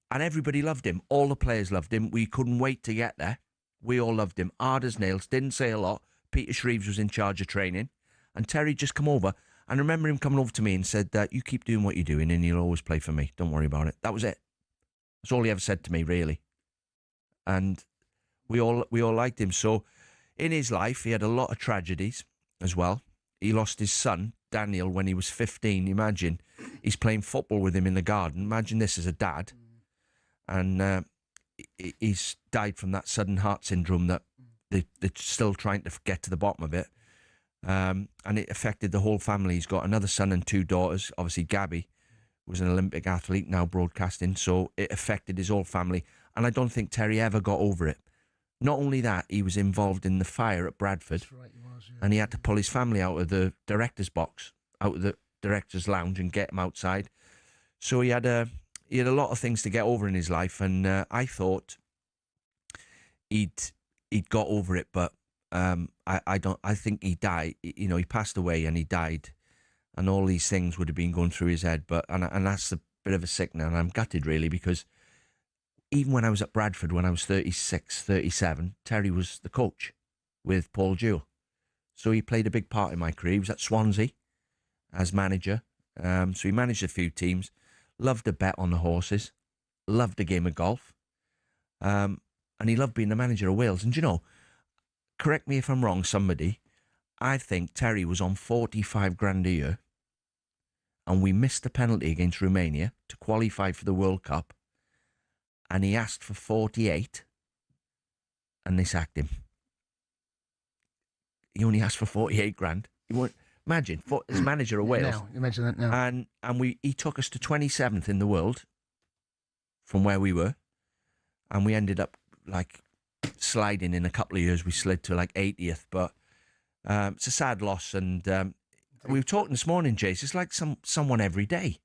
And everybody loved him. All the players loved him. We couldn't wait to get there. We all loved him. Hard as nails. Didn't say a lot. Peter Shreves was in charge of training. And Terry just come over. And I remember him coming over to me and said, you keep doing what you're doing and you'll always play for me. Don't worry about it. That was it. That's all he ever said to me, really. And we all liked him. So in his life, he had a lot of tragedies as well. He lost his son, Daniel, when he was 15. Imagine, he's playing football with him in the garden. Imagine this as a dad. And he's died from that sudden heart syndrome that they're still trying to get to the bottom of it. And it affected the whole family. He's got another son and 2 daughters. Obviously, Gabby was an Olympic athlete, now broadcasting, so it affected his whole family. And I don't think Terry ever got over it. Not only that, he was involved in the fire at Bradford. That's right, he was, yeah. And he had to pull his family out of the director's box, out of the director's lounge, and get them outside. So he had a lot of things to get over in his life, and I thought he'd got over it, but I don't. I think he died. He passed away and he died, and all these things would have been going through his head. But and that's a bit of a sickener, and I'm gutted, really, because even when I was at Bradford, when I was 36, 37, Terry was the coach with Paul Jewell. So he played a big part in my career. He was at Swansea as manager. So he managed a few teams. Loved to bet on the horses. Loved a game of golf. And he loved being the manager of Wales. And correct me if I'm wrong, somebody, I think Terry was on 45 grand a year. And we missed the penalty against Romania to qualify for the World Cup. And he asked for 48, and they sacked him. He only asked for 48 grand. He won't imagine as manager of Wales. Now, imagine that now. And he took us to 27th in the world from where we were, and we ended up sliding in a couple of years. We slid to 80th, but it's a sad loss. And we were talking this morning, Jace. It's like someone every day.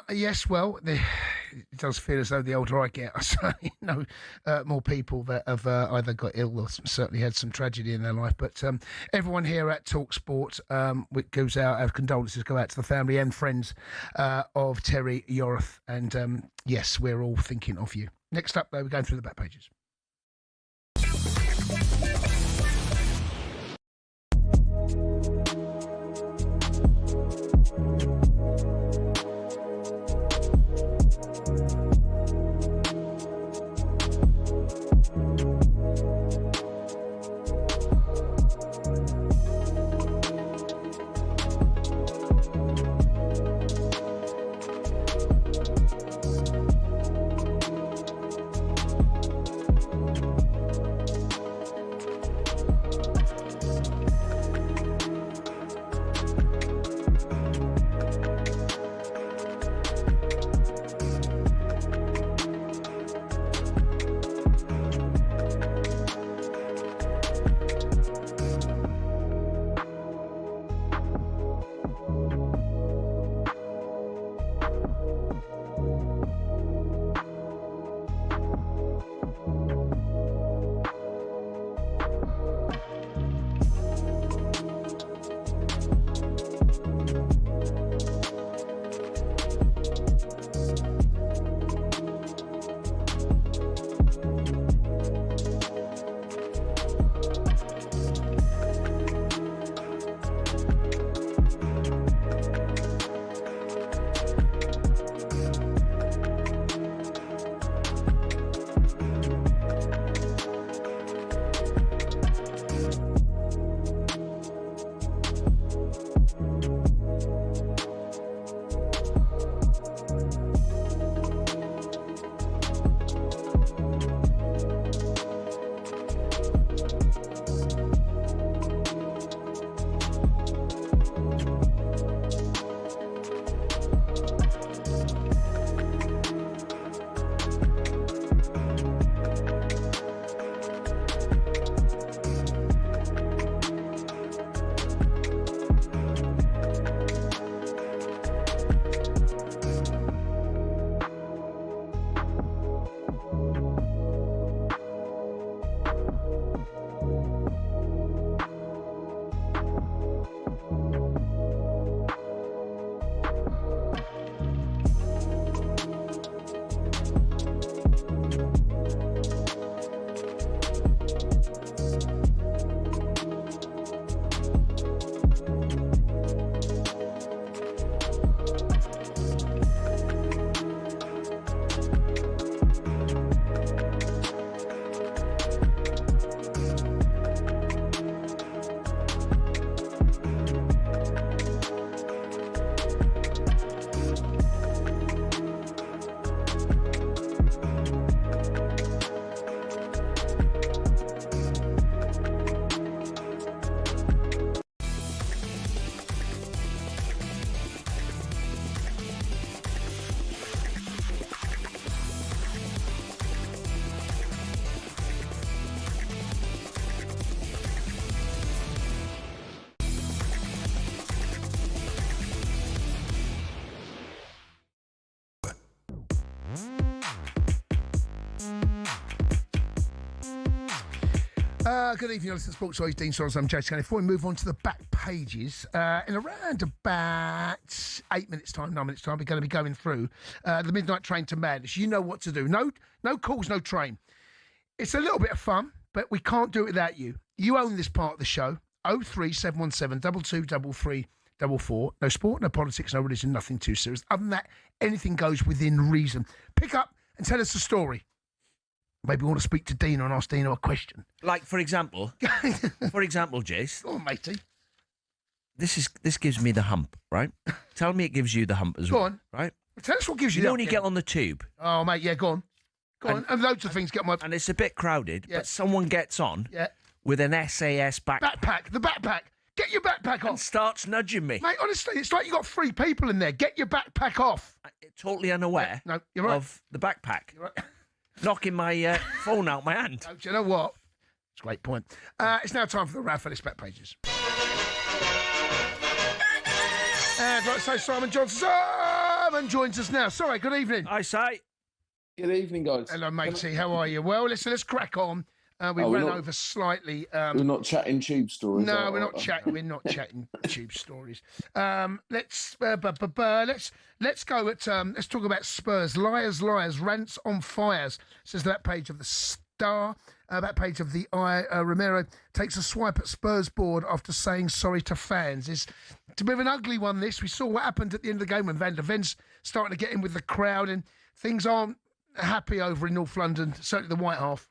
Yes, well, it does feel as though the older I get, I certainly know more people that have either got ill or certainly had some tragedy in their life. But everyone here at talkSPORT goes out, our condolences go out to the family and friends of Terry Yorath. And yes, we're all thinking of you. Next up, though, we're going through the back pages. Good evening, listen to Sports Choice, Dean Saunders. I'm Jason. Before we move on to the back pages, in around about 8 minutes' time, 9 minutes' time, we're going to be going through the Midnight Train to Madness. You know what to do. No calls, no train. It's a little bit of fun, but we can't do it without you. You own this part of the show. 03717 223344. No sport, no politics, no religion, nothing too serious. Other than that, anything goes within reason. Pick up and tell us a story. Maybe we want to speak to Dino and ask Dino a question. Like, for example, Jace. Oh, matey. This gives me the hump, right? Tell me it gives you the hump as well. Go on. Right? Tell us what gives you the the hump. You hump. get on the tube. Oh, mate, yeah, go on. Go on. And loads of things get my... And it's a bit crowded, but someone gets on with an SAS backpack. The backpack. Get your backpack off. And starts nudging me. Mate, honestly, it's like you got 3 people in there. Get your backpack off. Totally unaware you're right. of the backpack. You're right. Knocking my phone out my hand. Oh, do you know what? It's a great point. It's now time for the Rad Fellis back pages. And like I say, Simon Johnson. Simon joins us now. Sorry, good evening. I say. Good evening, guys. Hello, matey. How are you? Well, listen, let's crack on. We ran over slightly. We're not chatting tube stories. No, we're not chatting. We're not chatting tube stories. Let's go at. Let's talk about Spurs. Liars, rants on fires. Says that page of the Star. That page of the Eye. Romero takes a swipe at Spurs board after saying sorry to fans. It's a bit of an ugly one. This we saw what happened at the end of the game when Van der Ven's starting to get in with the crowd, and things aren't happy over in North London. Certainly the White Half.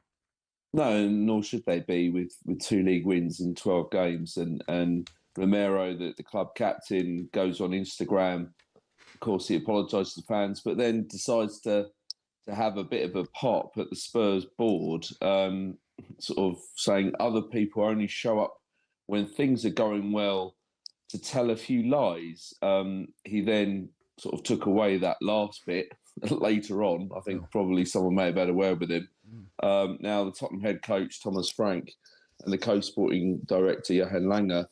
No, nor should they be with 2 league wins in 12 games. And Romero, the club captain, goes on Instagram. Of course, he apologises to fans, but then decides to have a bit of a pop at the Spurs board, sort of saying other people only show up when things are going well to tell a few lies. He then sort of took away that last bit later on. I think probably someone may have had a word with him. Now the Tottenham head coach Thomas Frank and the co-sporting director Johan Langer,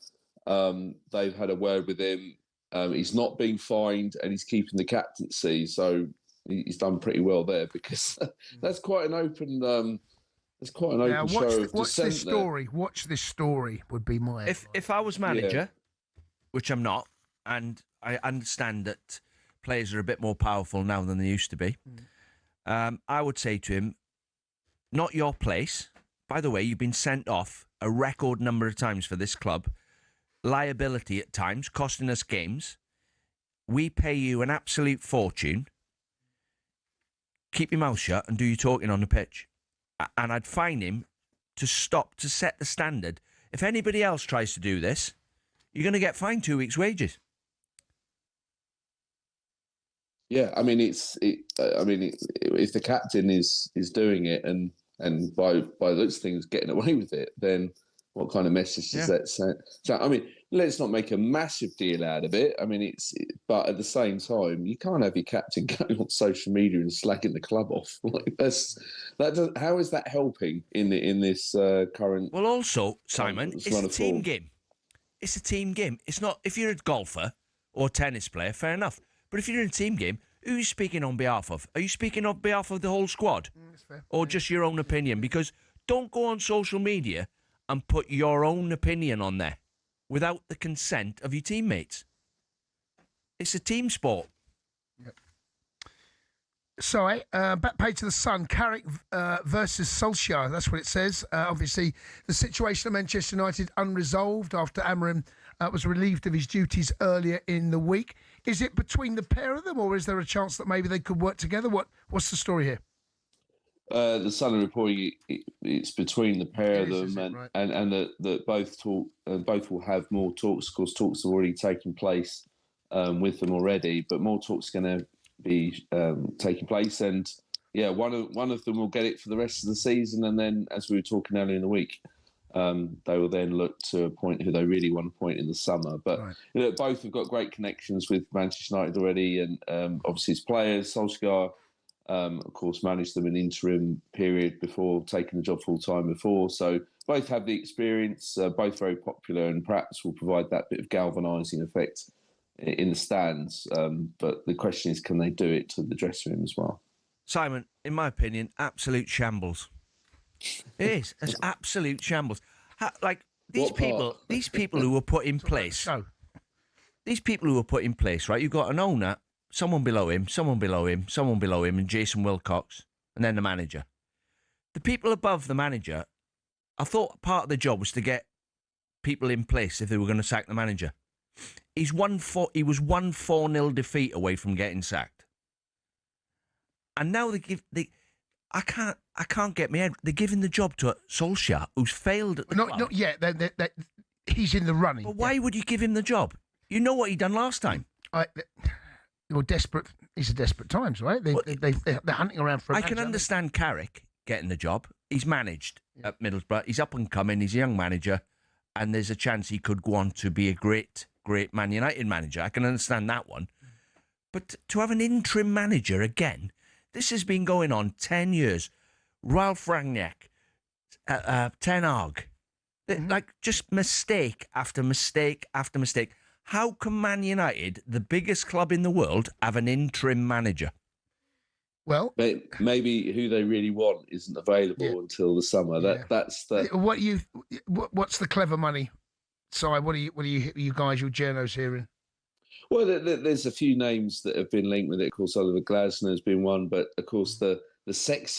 they've had a word with him. He's not being fined and he's keeping the captaincy, so he's done pretty well there because that's quite an open. That's quite an open show of watch dissent this story. there. Watch this story would be my. If I was manager, which I'm not, and I understand that players are a bit more powerful now than they used to be, I would say to him, not your place. By the way, you've been sent off a record number of times for this club. Liability at times, costing us games. We pay you an absolute fortune. Keep your mouth shut and do your talking on the pitch. And I'd fine him to set the standard. If anybody else tries to do this, you're going to get fined 2 weeks' wages. Yeah, I mean, if the captain is doing it and by those things getting away with it, then what kind of message does that send? So, I mean, let's not make a massive deal out of it. I mean, but at the same time, you can't have your captain going on social media and slagging the club off. Like how is that helping in this current? Well, also, Simon, it's a team game. It's a team game. It's not if you're a golfer or tennis player, fair enough. But if you're in a team game, who are you speaking on behalf of? Are you speaking on behalf of the whole squad? That's fair. Or just your own opinion? Because don't go on social media and put your own opinion on there without the consent of your teammates. It's a team sport. Yep. Sorry, back page to the Sun. Carrick versus Solskjaer. That's what it says. Obviously, the situation at Manchester United unresolved after Amorim was relieved of his duties earlier in the week. Is it between the pair of them, or is there a chance that maybe they could work together? What's the story here? The Sun are reporting it's between the pair of them, and that both will have more talks. Of course, talks have already taken place with them already, but more talks are going to be taking place. And yeah, one of them will get it for the rest of the season, and then, as we were talking earlier in the week, they will then look to appoint who they really want to appoint in the summer. But both have got great connections with Manchester United already, and obviously as players, Solskjaer, of course, managed them an interim period before taking the job full time before. So both have the experience, both very popular, and perhaps will provide that bit of galvanising effect in the stands. But the question is, can they do it to the dressing room as well? Simon, in my opinion, absolute shambles. It is. It's absolute shambles. These people who were put in place. These people who were put in place, right? You've got an owner, someone below him, someone below him, someone below him, and Jason Wilcox, and then the manager. The people above the manager, I thought part of the job was to get people in place if they were going to sack the manager. He was 1-4-0 defeat away from getting sacked. And now I can't get my head. They're giving the job to Solskjaer, who's failed at the club. Not yet. He's in the running. But why would you give him the job? You know what he done last time. You're desperate. These are desperate times, right? They're hunting around for a manager. I can understand Carrick getting the job. He's managed at Middlesbrough. He's up and coming. He's a young manager. And there's a chance he could go on to be a great Man United manager. I can understand that one. But to have an interim manager again, this has been going on 10 years. Ralph Rangnick, Ten Hag, just mistake after mistake after mistake. How can Man United, the biggest club in the world, have an interim manager? Well, maybe who they really want isn't available until the summer. That's the what's the clever money side? What are you guys, your journos hearing? Well, there's a few names that have been linked with it. Of course, Oliver Glasner has been one, but of course the sexy